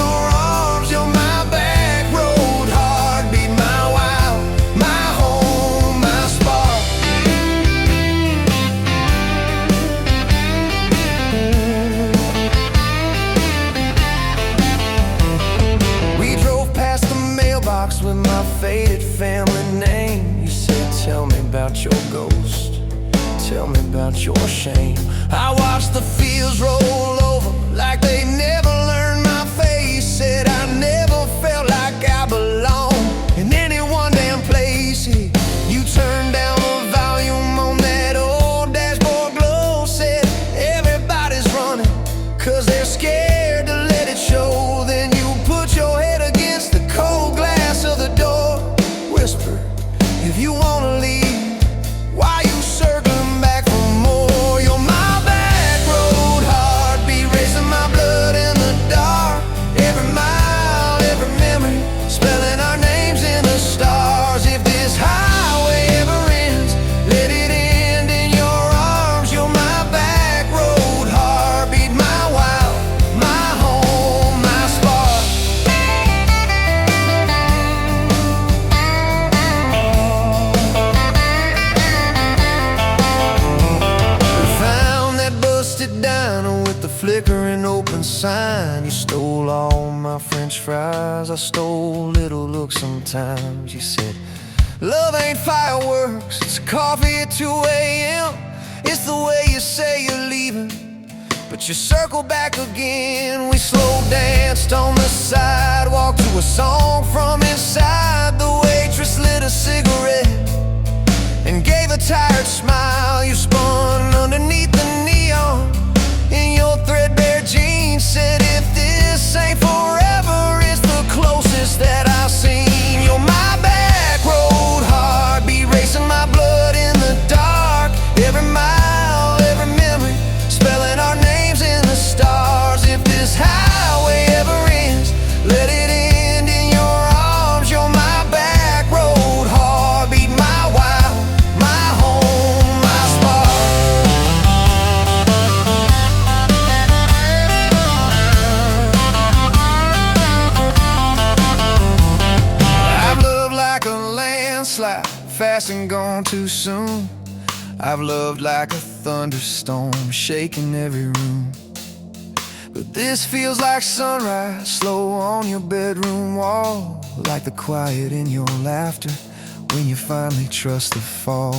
box with my faded family name. You said, tell me about your ghost, tell me about your shame. I watched the fields roll over like they never learned my face. Said I never felt like I belonged in any one damn place. You turned down the volume on that old dashboard glow. Said everybody's running 'cause they're scared to let it show. Then you put your head against the cold glass of the door. Whisper, if you wanna leave, why you circling back for more? You're my back road heartbeat, racing my blood in the dark. Every mile, every memory, spelling our names in the stars. If this highway ever ends, let it end in your arms. You're my back road heartbeat, my wild, my home, my spark. Found that busted diner with the flickering open sign. You stole all my French fries, I stole little looks sometimes. You said, love ain't fireworks, it's coffee at 2 a.m. It's the way you say you're leaving, but you circle back again. We slow danced on the sidewalk to a song from inside. The waitress lit a cigarette and gave a tired smile. You spun underneath the neon in your threadbare jeans. Said, if this ain't forever, it's the closest that I've seen. You're my back road heartbeat, racing my blood in the dark. Every mile, every memory, spelling our names in the stars. If this highway ever ends, let it end in your arms. You're my back road heartbeat, my wild, my home, my spark. I've loved like a landslide, fast and gone too soon. I've loved like a thunderstorm, shaking every room. But this feels like sunrise, slow on your bedroom wall. Like the quiet in your laughter when you finally trust the fall.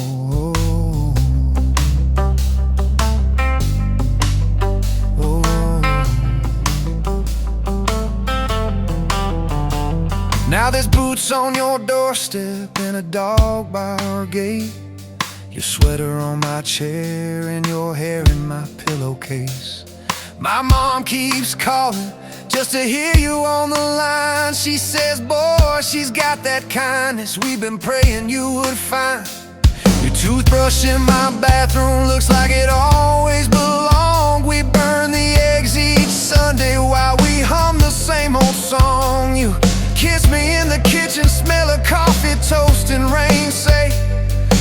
Now there's boots on your doorstep and a dog by our gate. Your sweater on my chair and your hair in my pillowcase. My mom keeps calling just to hear you on the line. She says, boy, she's got that kindness we've been praying you would find. Your toothbrush in my bathroom looks like it always belonged. We burn the eggs each Sunday while we hum the same old song. You kiss me in the kitchen, smell of coffee, toast, and rain. Say,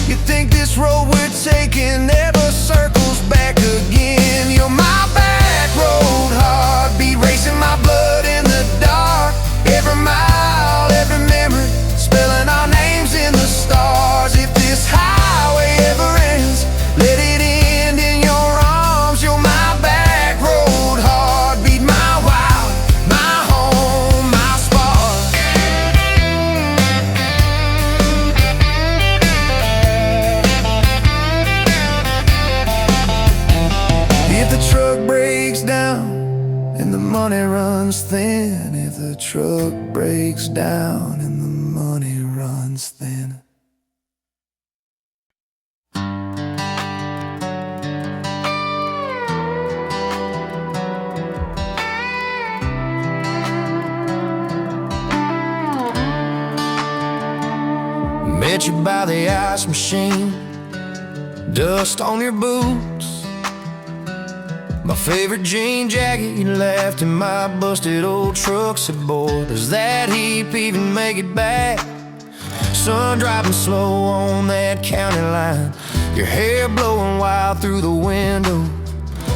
you think this road we're taking never circles back again. You're my back road heartbeat, racing my blood in the dark. Every mile, every memory, spelling our names in the stars. If this highway ever ends, let it end in your arms. You're my back road heartbeat, my wild, my home, my spark. If the truck breaks down and the money runs thin, if the truck breaks down and the money runs thin. Met you by the ice machine, dust on your boots. My favorite jean jacket you left in my busted old truck. Said, boy, does that heap even make it back? Sun driving slow on that county line, your hair blowing wild through the window.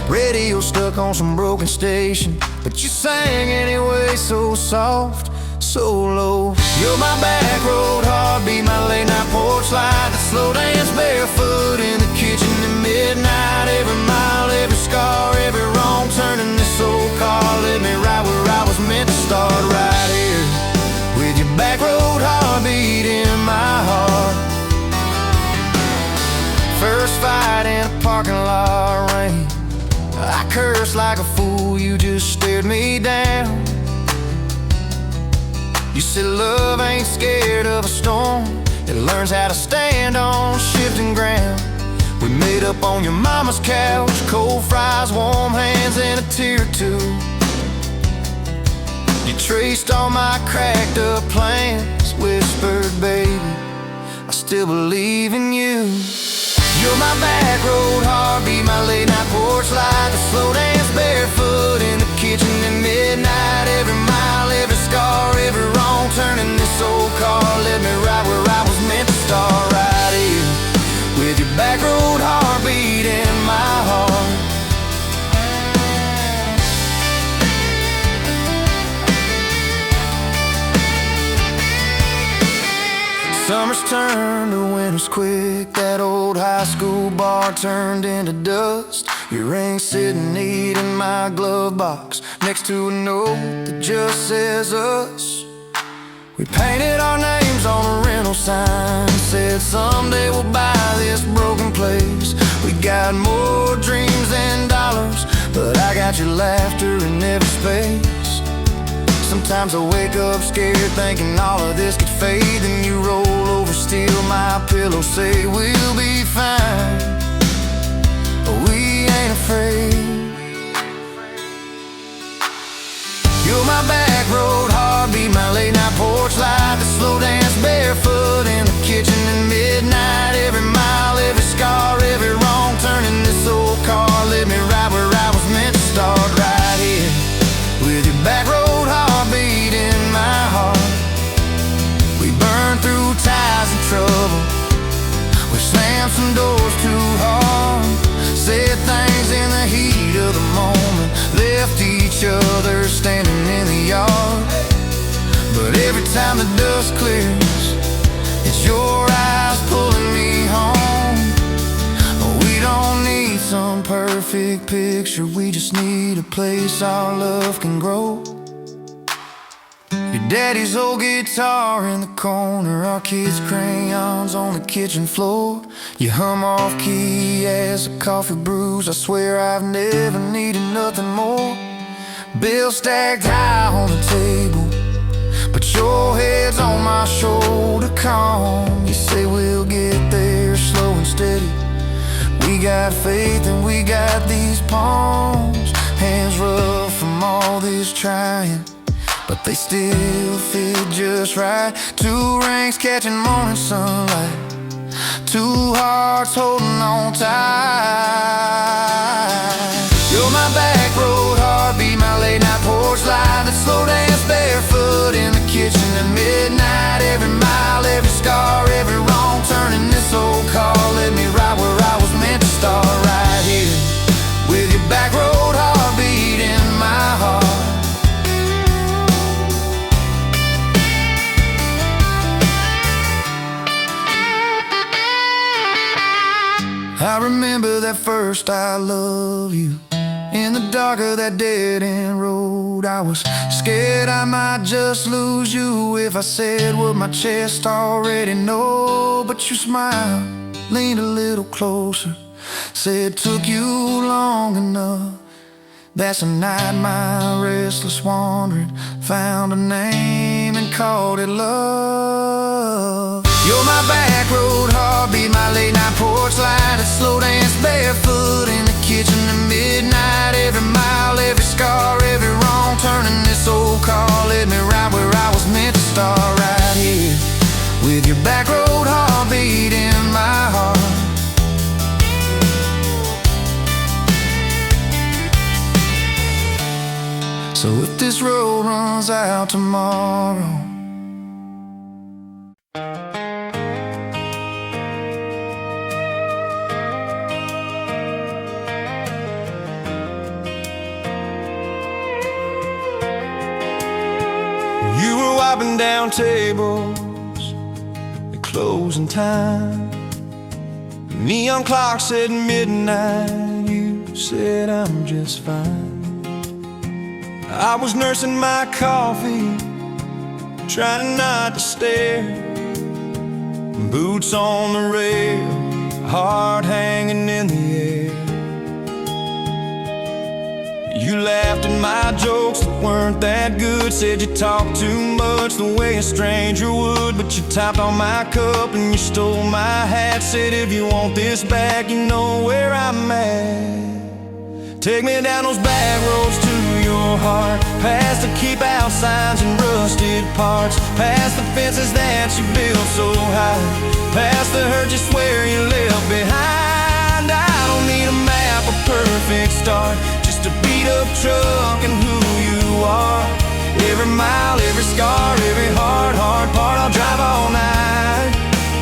Radio stuck on some broken station, but you sang anyway, so soft, so low. You're my back road heartbeat, my late night porch light, the slow dance barefoot in the kitchen at midnight. Every mile, every scar, every wrong turn in this old car led me right where I was meant to start, right here with your back road heartbeat. cursed like a fool, you just stared me down. You said love ain't scared of a storm, it learns how to stand on shifting ground. We made up on your mama's couch, cold fries, warm hands, and a tear or two. You traced all my cracked up plans, whispered, baby, I still believe in you. You're my back road heartbeat, my late night porch light, the slow dance barefoot in the kitchen at midnight. Every mile, every scar, every wrong turn in this old car led me right where I was meant to start, right here with your back road heartbeat in my heart. Summers turned to winters quick, that old high school bar turned into dust. Your ring sitting neat in my glove box, next to a note that just says us. We painted our names on a rental sign, said someday we'll buy this broken place. We got more dreams than dollars, but I got your laughter in every space. Sometimes I wake up scared thinking all of this could fade, then you roll over, steal my pillow, say we'll be fine, but we ain't afraid. You're my back road heartbeat, my late night porch light, the slow dance barefoot in the kitchen at midnight. Every mile, every scar, every wrong turn in this old car led me right where I was meant to start, right here with your back road heartbeat in my heart. We burned through ties and trouble, we slammed some doors too hard, said things in the heat of the moment, left each other standing in the yard. But every time the dust clears, it's your eyes pulling me home. We don't need some perfect picture, we just need a place our love can grow. Your daddy's old guitar in the corner, our kids' crayons on the kitchen floor. You hum off key as the coffee brews, I swear I've never needed nothing more. Bills stacked high on the table, but your head's on my shoulder, calm. You say we'll get there slow and steady. We got faith and we got these palms, hands rough from all this trying, but they still fit just right. Two rings catching morning sunlight, two hearts holding on tight. You're my back road heartbeat, my late night porch light, that slow dance barefoot in the kitchen at midnight. Every mile, every scar, every wrong turn in this old car led me right where I was meant to start, right here with your back road heartbeat in my heart. I remember that first I love you, in the dark of that dead-end road. I was scared I might just lose you if I said what my chest already know. But you smiled, leaned a little closer, said took you long enough. That's the night my restless wandering found a name and called it love. You're my back road heartbeat, my late night porch light, a slow dance barefoot in the kitchen at midnight. Every mile, every scar, every wrong turn in this old car led me right where I was meant to start, right here with your back road heartbeat in my heart. So if this road runs out tomorrow, you were wiping down tables at closing time. Neon clock said midnight, you said I'm just fine. I was nursing my coffee, trying not to stare. Boots on the rail, heart hanging in the air. You laughed at my jokes that weren't that good. Said you talked too much the way a stranger would. But you topped on my cup and you stole my hat. Said if you want this back, you know where I'm at. Take me down those back roads to your heart, past the keep out signs and rusted parts, past the fences that you built so high, past the hurt you swear you left behind. I don't need a map, a perfect start, just a beat up truck and who you are. Every mile, every scar, every hard part, I'll drive all night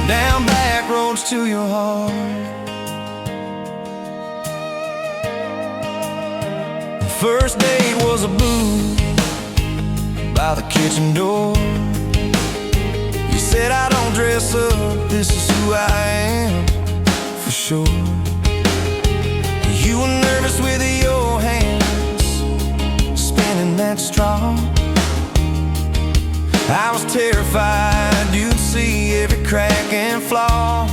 down back roads to your heart. First date was a booth by the kitchen door. You said I don't dress up, this is who I am, for sure. You were nervous with your hands spinning that straw. I was terrified you'd see every crack and flaw.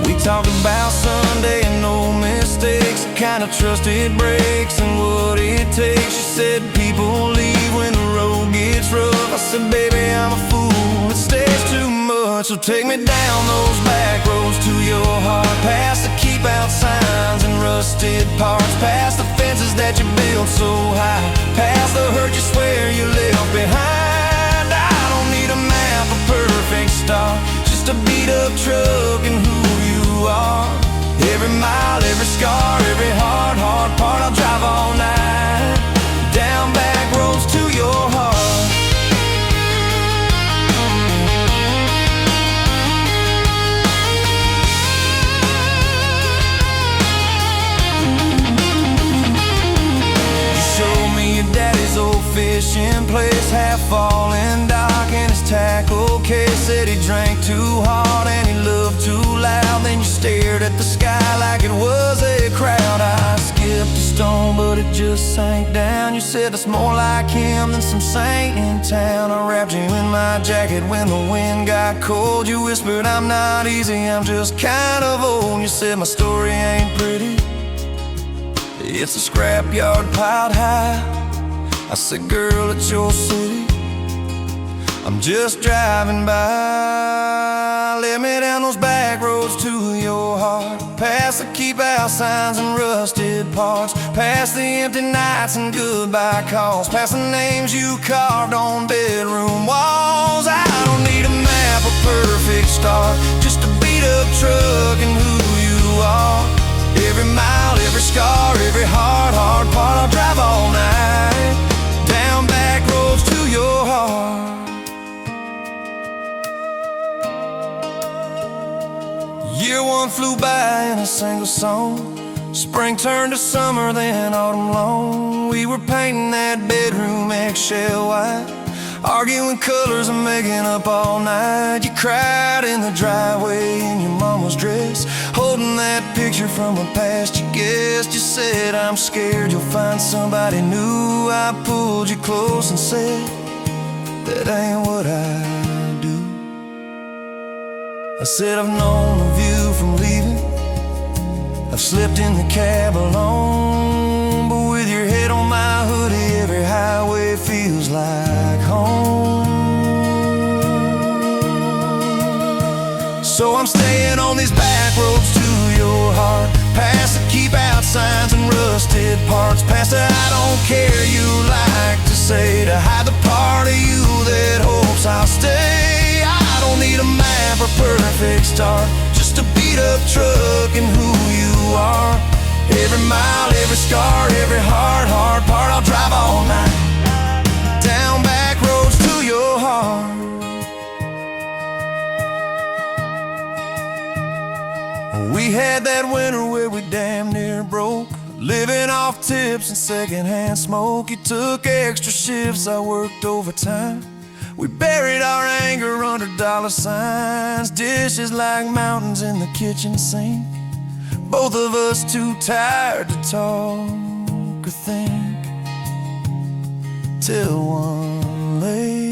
We talked about Sunday and no mistakes, the kind of trust it breaks and what it takes. You said people leave when the road gets rough. I said baby I'm a fool, it stays too much. So take me down those back roads to your heart, past the keep out signs and rusted parts, past the fences that you built so high, past the hurt you swear you left behind. I don't need a map, a perfect start, just a beat up truck and who you are. Every mile, every scar, every hard part, I'll drive all night down back roads to your heart. You showed me your daddy's old fishing place, half fallen dock and his tackle case. Said he drank too hard and he loved too loud. Then you stared at the sky like it was a crowd. I skipped a stone but it just sank down. You said that's more like him than some saint in town. I wrapped you in my jacket when the wind got cold. You whispered I'm not easy, I'm just kind of old. You said my story ain't pretty, it's a scrapyard piled high. I said girl, it's your city, I'm just driving by. Let me down those back roads to your heart, past the keep out signs and rusted parts, past the empty nights and goodbye calls, past the names you carved on bedroom walls. I don't need a map, a perfect start, just a beat up truck and who you are. Every mile, every scar, every hard part, I'll drive all night down back roads to your heart. Year one flew by in a single song. Spring turned to summer, then autumn long. We were painting that bedroom eggshell white, arguing colors and making up all night. You cried in the driveway in your mama's dress, holding that picture from a past you guessed. You said I'm scared you'll find somebody new. I pulled you close and said that ain't what I do. I said I've known of you from leaving, I've slept in the cab alone, but with your head on my hoodie every highway feels like home. So I'm staying on these back roads to your heart, past the keep out signs and rusted parts, past the I don't care you like to say, to hide the part of you that hopes I'll stay. I don't need a map or perfect start, just a beat up truck and who you are. Every mile, every scar, every hard part, I'll drive all night down back roads to your heart. We had that winter where we damn near broke, living off tips and secondhand smoke. You took extra shifts, I worked overtime. We buried our anger under dollar signs, dishes like mountains in the kitchen sink, both of us too tired to talk or think, till one late.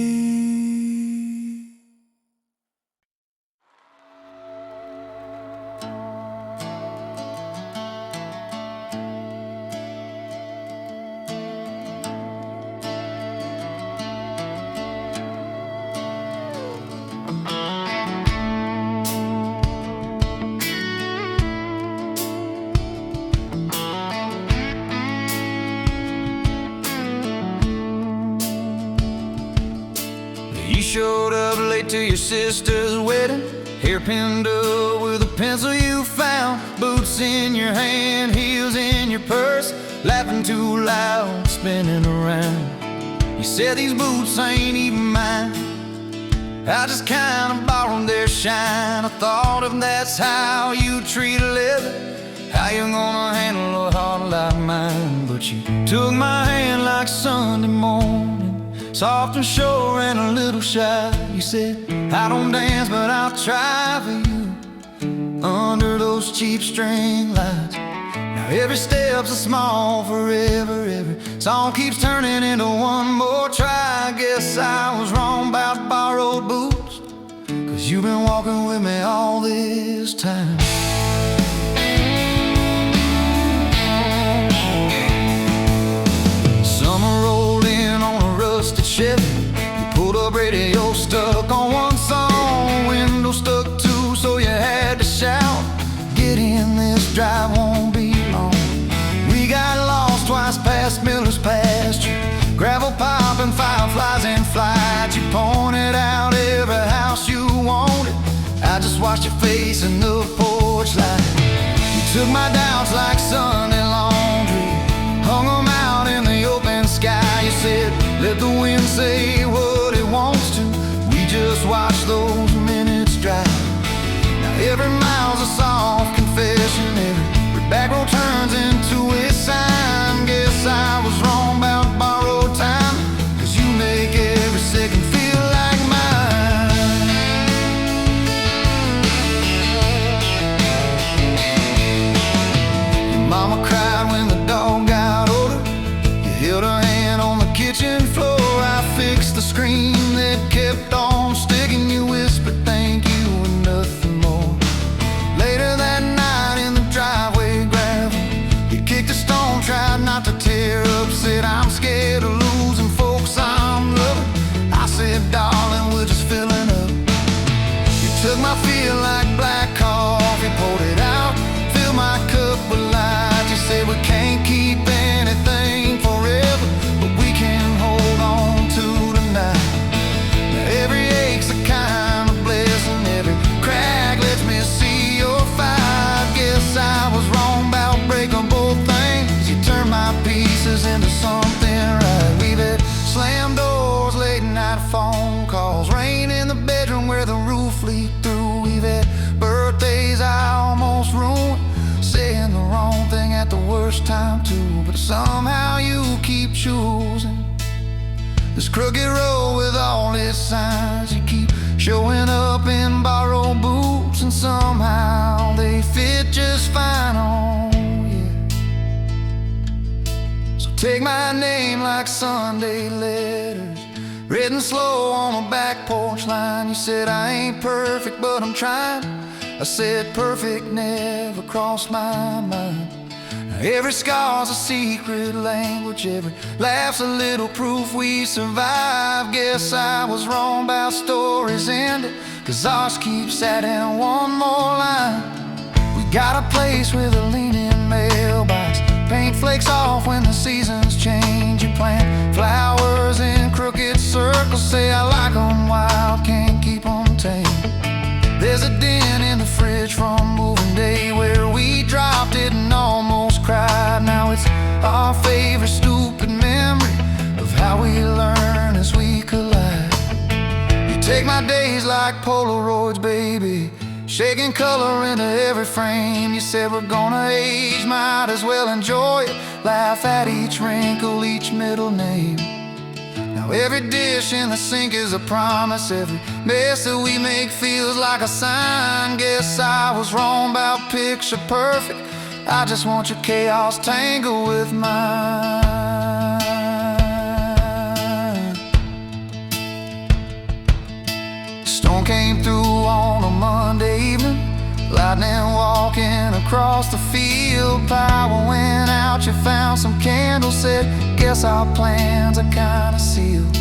You showed up late to your sister's wedding, hair pinned up with a pencil you found, boots in your hand, heels in your purse, laughing too loud, spinning around. You said these boots ain't even mine, I just kinda borrowed their shine. I thought if that's how you treat a living, how you gonna handle a heart like mine? But you took my hand like Sunday morning, soft and sure and a little shy. You said, I don't dance but I'll try for you, under those cheap string lights. Now every step's a small forever, every song keeps turning into one more try. I guess I was wrong about borrowed boots, 'cause you've been walking with me all this time. Summer rolled in on a rusted Chevy, you pulled up, radio stuck on one song, window stuck too, so you had to shout, get in, this drive won't be long. We got lost twice past Miller's pasture, gravel popping, fireflies in flight. You pointed out every house you wanted, I just watched your face in the porch light. You took my doubts like Sunday laundry, hung them out in the open sky. You said, let the wind say what it wants to, we just watch those minutes drive. Now every mile's a soft confession, every back road turns into a sign. Guess I was wrong about borrowed time, 'cause you make every second feel like mine. Your mama cried when the dog got older, you held her hand on the kitchen floor. I fixed the screen that kept on sticking, you whispered thank you and nothing more. Later that night in the driveway gravel, you kicked a stone, tried not to tear up, said I'm scared of losing folks I'm loving. I said, darling, we're just filling up. You took my feel like black coffee, poured it out, filled my cup with light. You said we can't keep anything forever, but we can hold on to tonight. Now every ache's a kind of blessing, every crack lets me see your fight. Guess I was wrong about breaking both things, you turned my pieces into something right. We've had slam doors, late night phone calls, rain in the bedroom where the roof leaked through. We've had birthdays I almost ruined, saying the wrong thing at the worst time too. But somehow you keep choosing this crooked road with all its signs. You keep showing up in borrowed boots, and somehow they fit just fine on you. So take my name like Sunday letters, written slow on a back porch line. You said I ain't perfect but I'm trying, I said perfect never crossed my mind. Every scar's a secret language, every laugh's a little proof we survive. Guess I was wrong about stories ending, 'cause ours keeps adding one more line. We got a place with a leaning mailbox, paint flakes off when the seasons change. You plant flowers in crooked circles, say I like them wild, can't keep them tame. There's a dent in the fridge from moving day where we dropped it and almost cried. Now it's our favorite stupid memory of how we learn as we collide. You take my days like Polaroids, baby, shaking color into every frame. You said we're gonna age, might as well enjoy it, laugh at each wrinkle, each middle name. Now every dish in the sink is a promise, every mess that we make feels like a sign. Guess I was wrong about picture perfect, I just want your chaos tangled with mine. The storm came through on a Monday evening, lightning walking across the field. Power went out, you found some candles, said guess our plans are kinda sealed.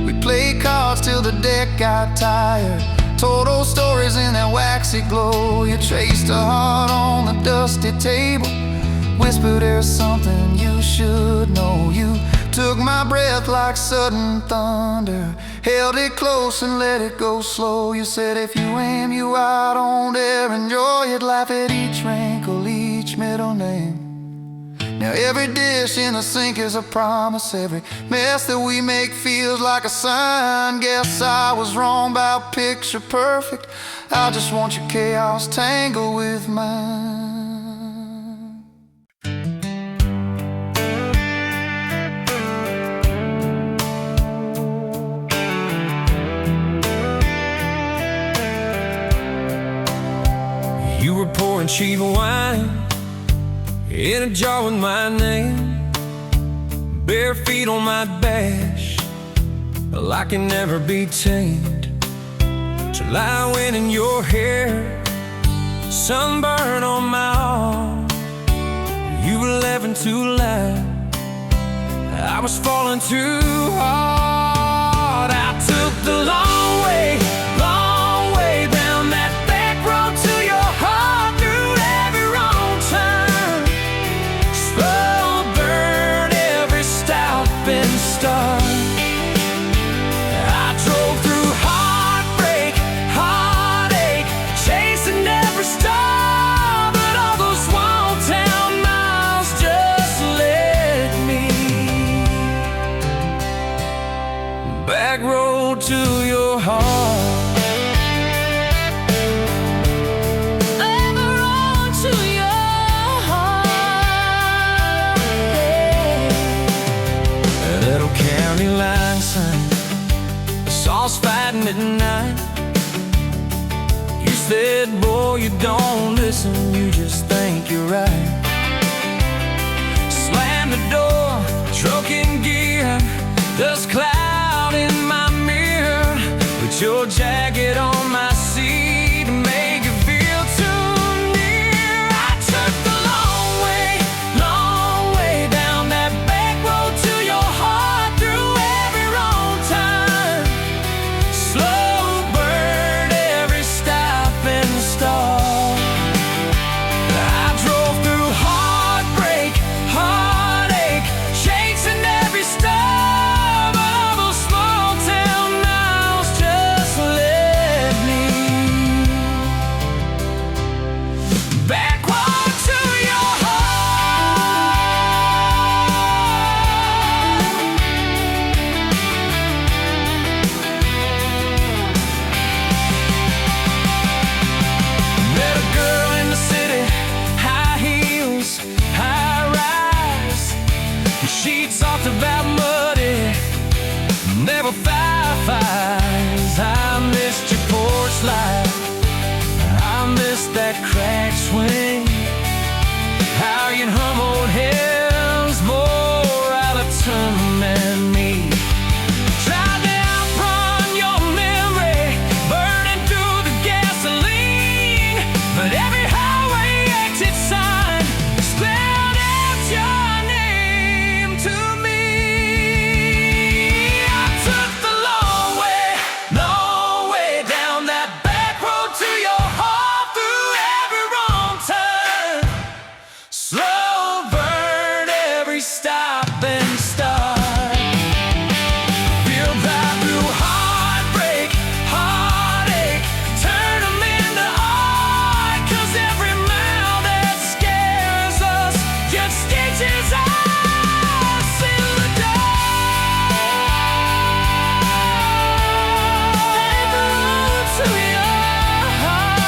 We played cards till the deck got tired, told old stories in that waxy glow. You traced a heart on the dusty table, whispered there's something you should know. You Took my breath like sudden thunder, held it close and let it go slow. You said if you aim you out on there, enjoy it, laugh at each wrinkle, each middle name. Now every dish in the sink is a promise, every mess that we make feels like a sign. Guess I was wrong about picture perfect, I just want your chaos tangled with mine. You were pouring cheap wine in a jar with my name, bare feet on my dash, I can never be tamed. July wind in your hair, sunburn on my arm. You were laughing too loud, I was falling too hard. I took the long way down that back road to your heart, through every wrong turn, slow burn every stop and start. I drove through heartbreak, heartache, chasing every star, but all those small town miles just led me back road to your heart. Fighting at night, you said, boy, you don't listen, you just think you're right. Slammed the door, truck in gear, dust cloud in my mirror, put your jacket on my seat to make it feel too near. I took the long way down that back road to your heart, through every wrong turn, slow burn every stop and start. I drove through heartbreak, heartache, chasing every star, but all those small town miles just led me backward to your Met a girl in the city, high heels, high rise. She talked about muddy, never fireflies. I missed your porch light, I missed that cracked swing, how you'd hum old hymns more out of tune than me. Tried to outrun your memory, burning through the gasoline, but every highway exit sign spelled out your name to me. I took the long way down that back road to your heart, through every wrong turn, slow burn every stop and start. Feel back through heartbreak, heartache, turn them into art, 'cause every mile that scares us just stitches us in the dark. Back road to your heart.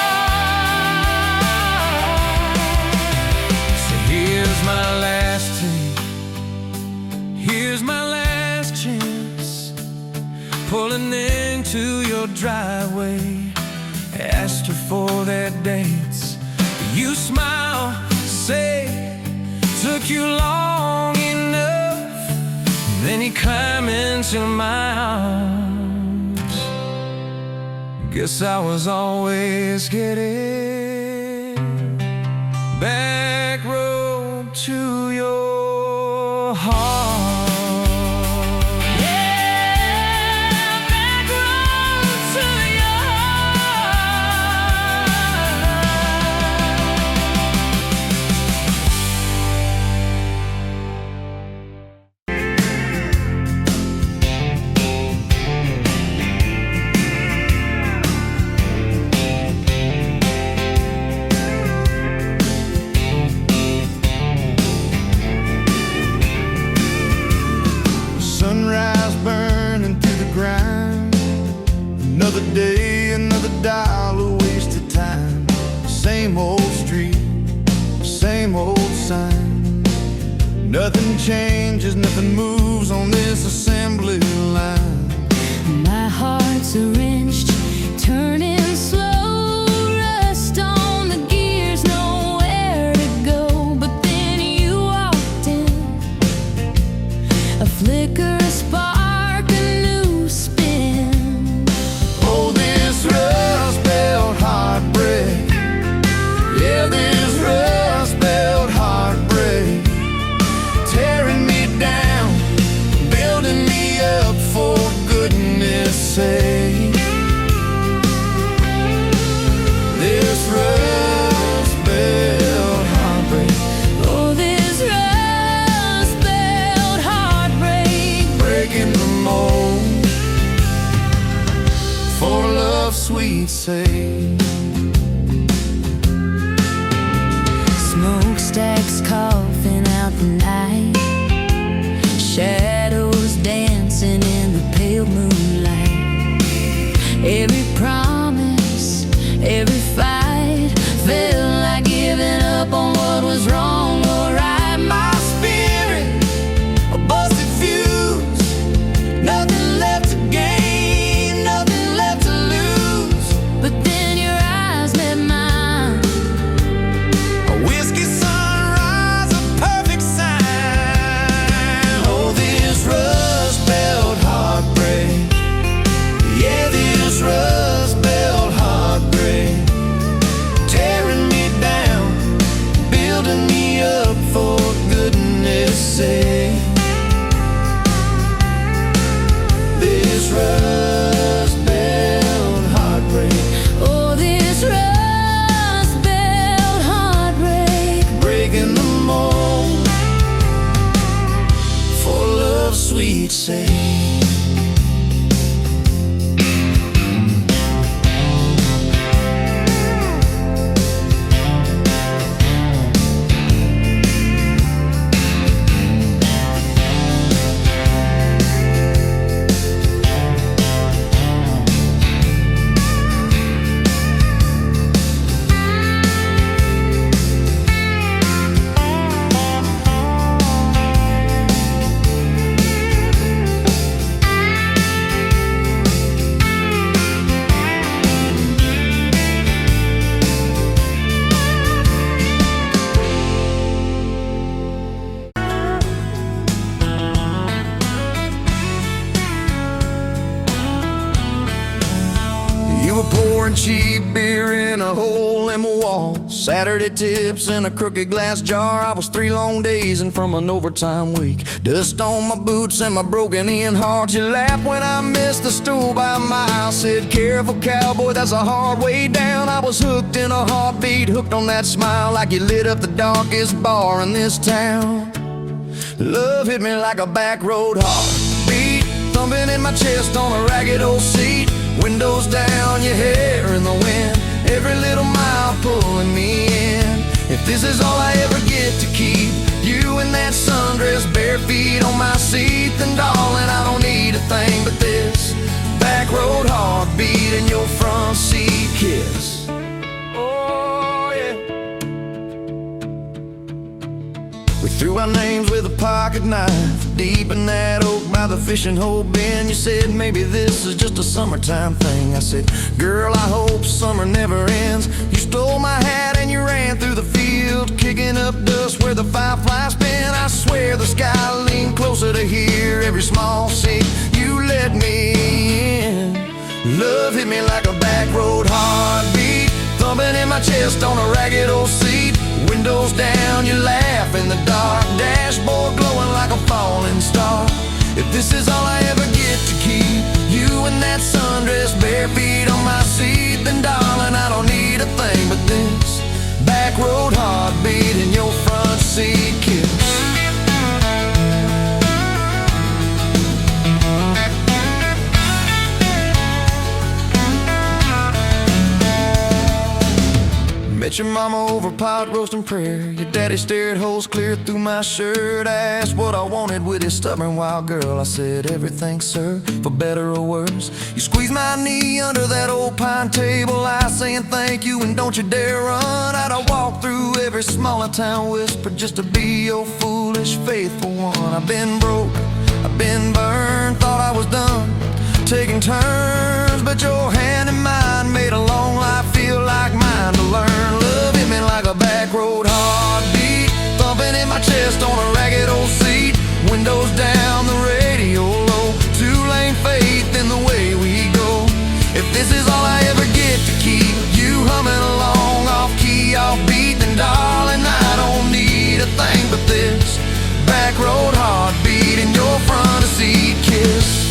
So here's my last take, here's my last chance, pulling into your driveway. Asked her for that dance, you smile, say, took you long enough. Then you climb into my arms. Guess I was always getting back road to your heart. Yeah, back road to your heart. changes, nothing moves on this assembly line. My heart's wrenched, turning slow, rust on the gears, nowhere to go. But then you walked in, a flicker, a spark, a new spin. Oh, this rust belt heartbreak, yeah, this rust belt heartbreak, tearing me down, building me up, for goodness sake. This rust belt heartbreak, Oh, this rust belt heartbreak, breaking the mold, for love's sweet sake. smokestacks coughing out the night, shadows dancing in the pale moonlight. Every promise, every fight felt like giving up on what was wrong or right. My spirit, a busted fuse, nothing left to gain, nothing left to lose. But then your eyes met mine. A whiskey sunrise, a perfect sign. Oh, this rust belt heartbreak, yeah, this rust belt heartbreak, tearing me down, building me up, for goodness sake. This rust belt heartbreak, Oh, this rust belt heartbreak, breaking the mold, for love's sweet sake. You were pouring cheap beer in a hole in my wall, Saturday tips in a crooked glass jar. I was 3 long days and from an overtime week, dust on my boots and my broken in heart. You laughed when I missed the stool by a mile, said careful cowboy, that's a hard way down. I was hooked in a heartbeat, hooked on that smile, like you lit up the darkest bar in this town. Love hit me like a back road heartbeat, thumping in my chest on a ragged old seat. Windows down, your hair in the wind, every little mile pulling me in. If this is all I ever get to keep, you in that sundress, bare feet on my seat, then darling, I don't need a thing but this back road heartbeat and your front seat kiss. Oh yeah. We threw our names with a pocket knife deep in that oak by the fishing hole bin. You said maybe this is just a summertime thing. I said, girl, I hope summer never ends. You stole my hat and you ran through the field, kicking up dust where the fireflies spin. I swear the sky leaned closer to hear every small seat you let me in. Love hit me like a back road heartbeat, thumping in my chest on a ragged old seat. Windows down, you laugh in the dark, dashboard glowing like a falling star. If this is all I ever get to keep, you in that sundress, bare feet on my seat, then darling, I don't need a thing but this back road heartbeat and your front seat kiss. Met your mama over pot roasting prayer. Your daddy stared holes clear through my shirt. Asked what I wanted with his stubborn wild girl. I said everything, sir, for better or worse. You squeezed my knee under that old pine table, I saying thank you and don't you dare run. I'd walk through every smaller town whisper just to be your foolish faithful one. I've been broke, I've been burned, thought I was done taking turns, but your hand in mine made a long life feel like mine to learn. Love hit me like a back road heartbeat, thumping in my chest on a ragged old seat. Windows down, the radio low, two-lane faith in the way we go. If this is all I ever get to keep you humming along, off key, off beat, then darling, I don't need a thing but this back road heartbeat and your front seat kiss.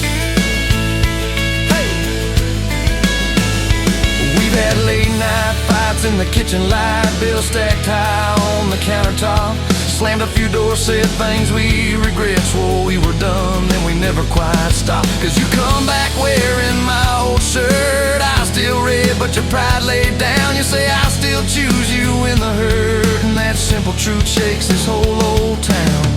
Had late night fights in the kitchen light, bill stacked high on the countertop. Slammed a few doors, said things we regret, swore we were done, then we never quite stopped. Cause you come back wearing my old shirt, I still red but your pride laid down. You say I still choose you in the hurt, and that simple truth shakes this whole old town.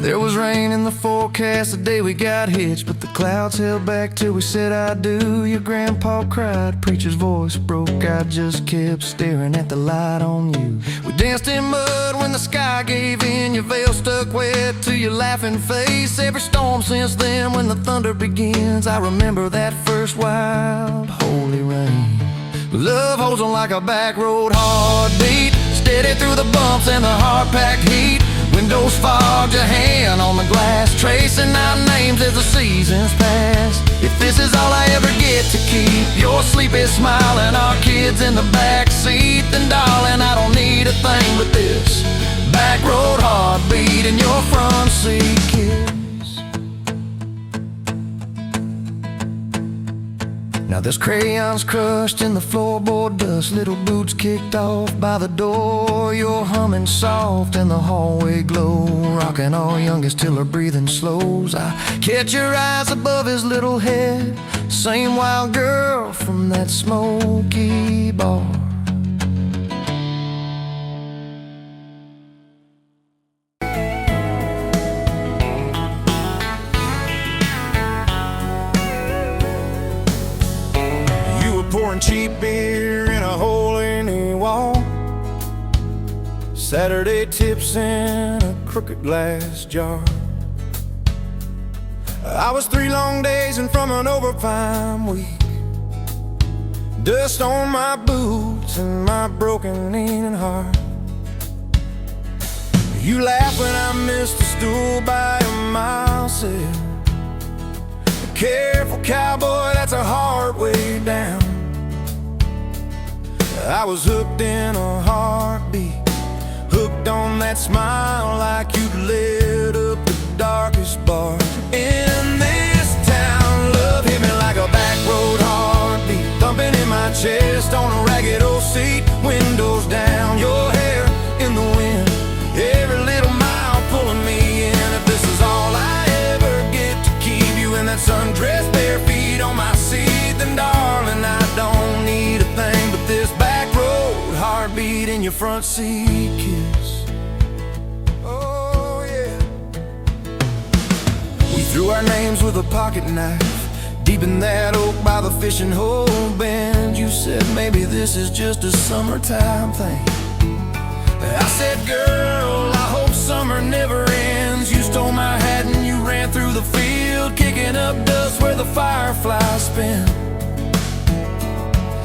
There was rain in the forecast the day we got hitched, but the clouds held back till we said I do. Your grandpa cried, preacher's voice broke, I just kept staring at the light on you. We danced in mud when the sky gave in, your veil stuck wet to your laughing face. Every storm since then when the thunder begins, I remember that first wild holy rain. Love holds on like a back road heartbeat, steady through the bumps and the hard-packed heat. Windows fogged, your hand on the glass, tracing out names as the seasons pass. If this is all I ever get to keep your sleepy smile and our kids in the back seat, then darling, I don't need a thing but this back road heartbeat and your front seat kiss. Now there's crayons crushed in the floorboard dust, little boots kicked off by the door. You're humming soft in the hallway glow, rocking our youngest till her breathing slows. I catch your eyes above his little head, same wild girl from that smoky bar. Pouring cheap beer in a hole in the wall, Saturday tips in a crooked glass jar. I was 3 long days and from an overtime week, dust on my boots and my broken leaning heart. You laughed when I missed a stool by a mile, said, careful cowboy, that's a hard way down. I was hooked in a heartbeat, hooked on that smile like you'd lit up the darkest bar in this town. Love hit me like a back road heartbeat, thumping in my chest on a ragged old seat. Windows down, your hair in the wind, every little mile pulling me in. If this is all I ever get to keep you in that sundress, bare feet on my seat, then darling, I don't need a thing but this back road heartbeat in your front seat kiss. Oh yeah. We threw our names with a pocket knife deep in that oak by the fishing hole bend. You said maybe this is just a summertime thing. I said, girl, I hope summer never ends. You stole my hat and you ran through the field, kicking up dust where the fireflies spin.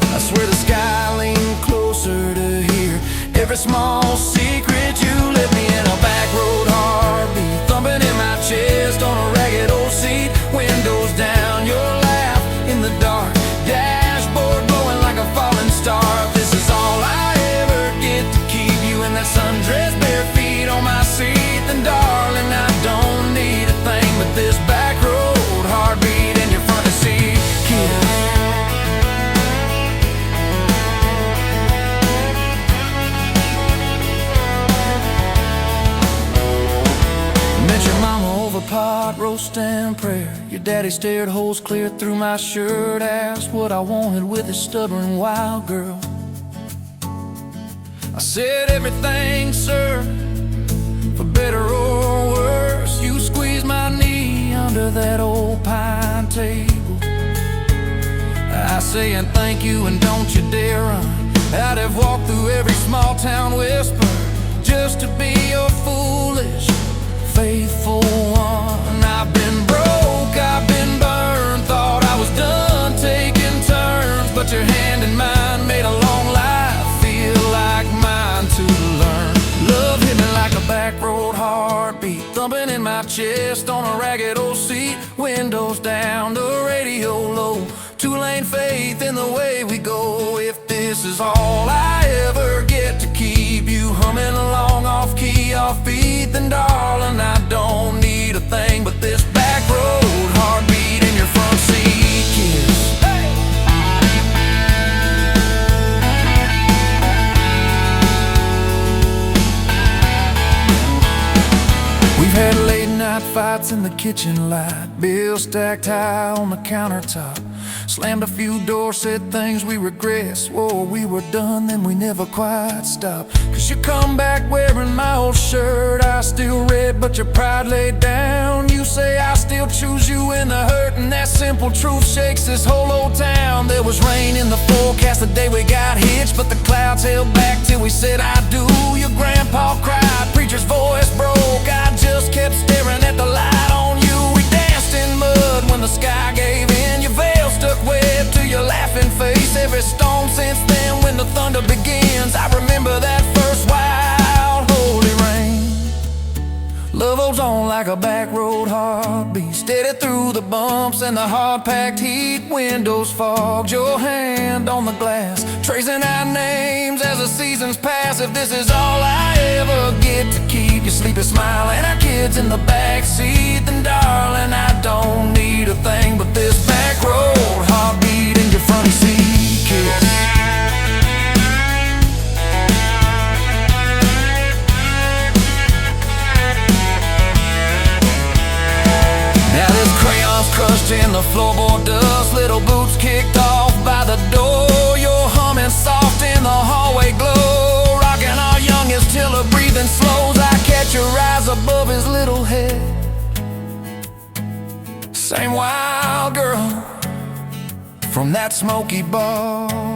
I swear the sky leaned closer to hear every small secret. You left me in a back road heartbeat, thumping in my chest on a ragged old seat. Windows down, your laugh in the dark, dashboard glowing like a falling star. If this is all I ever get to keep you in that sundress, bare feet on my seat, then darling, I don't need a thing but this back road heartbeat in your front seat kiss. Met your mama over pot roast and prayer. Your daddy stared holes clear through my shirt, asked what I wanted with his stubborn wild girl. I said everything, sir, for better or worse. You squeezed my knee under that old pine table. I saying thank you and don't you dare run. I'd have walked through every small town whisper just to be your foolish, faithful one. I've been broke, I've been burned, thought I was done taking turns, but your hand in mine made a long life feel like mine to learn. Love hit me like a back road heartbeat, thumping in my chest on a ragged old seat. Windows down, the radio low, two-lane faith in the way we go. If this is all I ever get to keep you humming along off key, off beat, then darling, I don't need a thing but this back road heartbeat in your front seat kiss. Hey! We've had late night fights in the kitchen light, bills stacked high on the countertop. Slammed a few doors, said things we regret. Swore we were done, then we never quite stopped. Cause you come back wearing my old shirt, I still red, but your pride laid down. You say I still choose you in the hurt, and that simple truth shakes this whole old town. There was rain in the forecast the day we got hitched, but the clouds held back till we said I do. Your grandpa cried, preacher's voice broke, I just kept staring at the light on you. We danced in mud when the sky gave in, your veil stuck web to your laughing face. Every storm since then when the thunder begins, I remember that first wild holy rain. Love holds on like a back road heartbeat, steady through the bumps and the hard-packed heat. Windows fogged, your hand on the glass, tracing our names as the seasons pass. If this is all I ever get to keep you sleeping, smiling, our kids in the backseat, then darling, I don't need a thing but this back road heartbeat in your front seat kiss. Now this crayon's crushed in the floorboard dust, little boots kicked off by the door. You're humming soft in the hallway glow, rocking our youngest till her breathing slows. I catch your eyes above his little head, same wild girl from that smoky bar.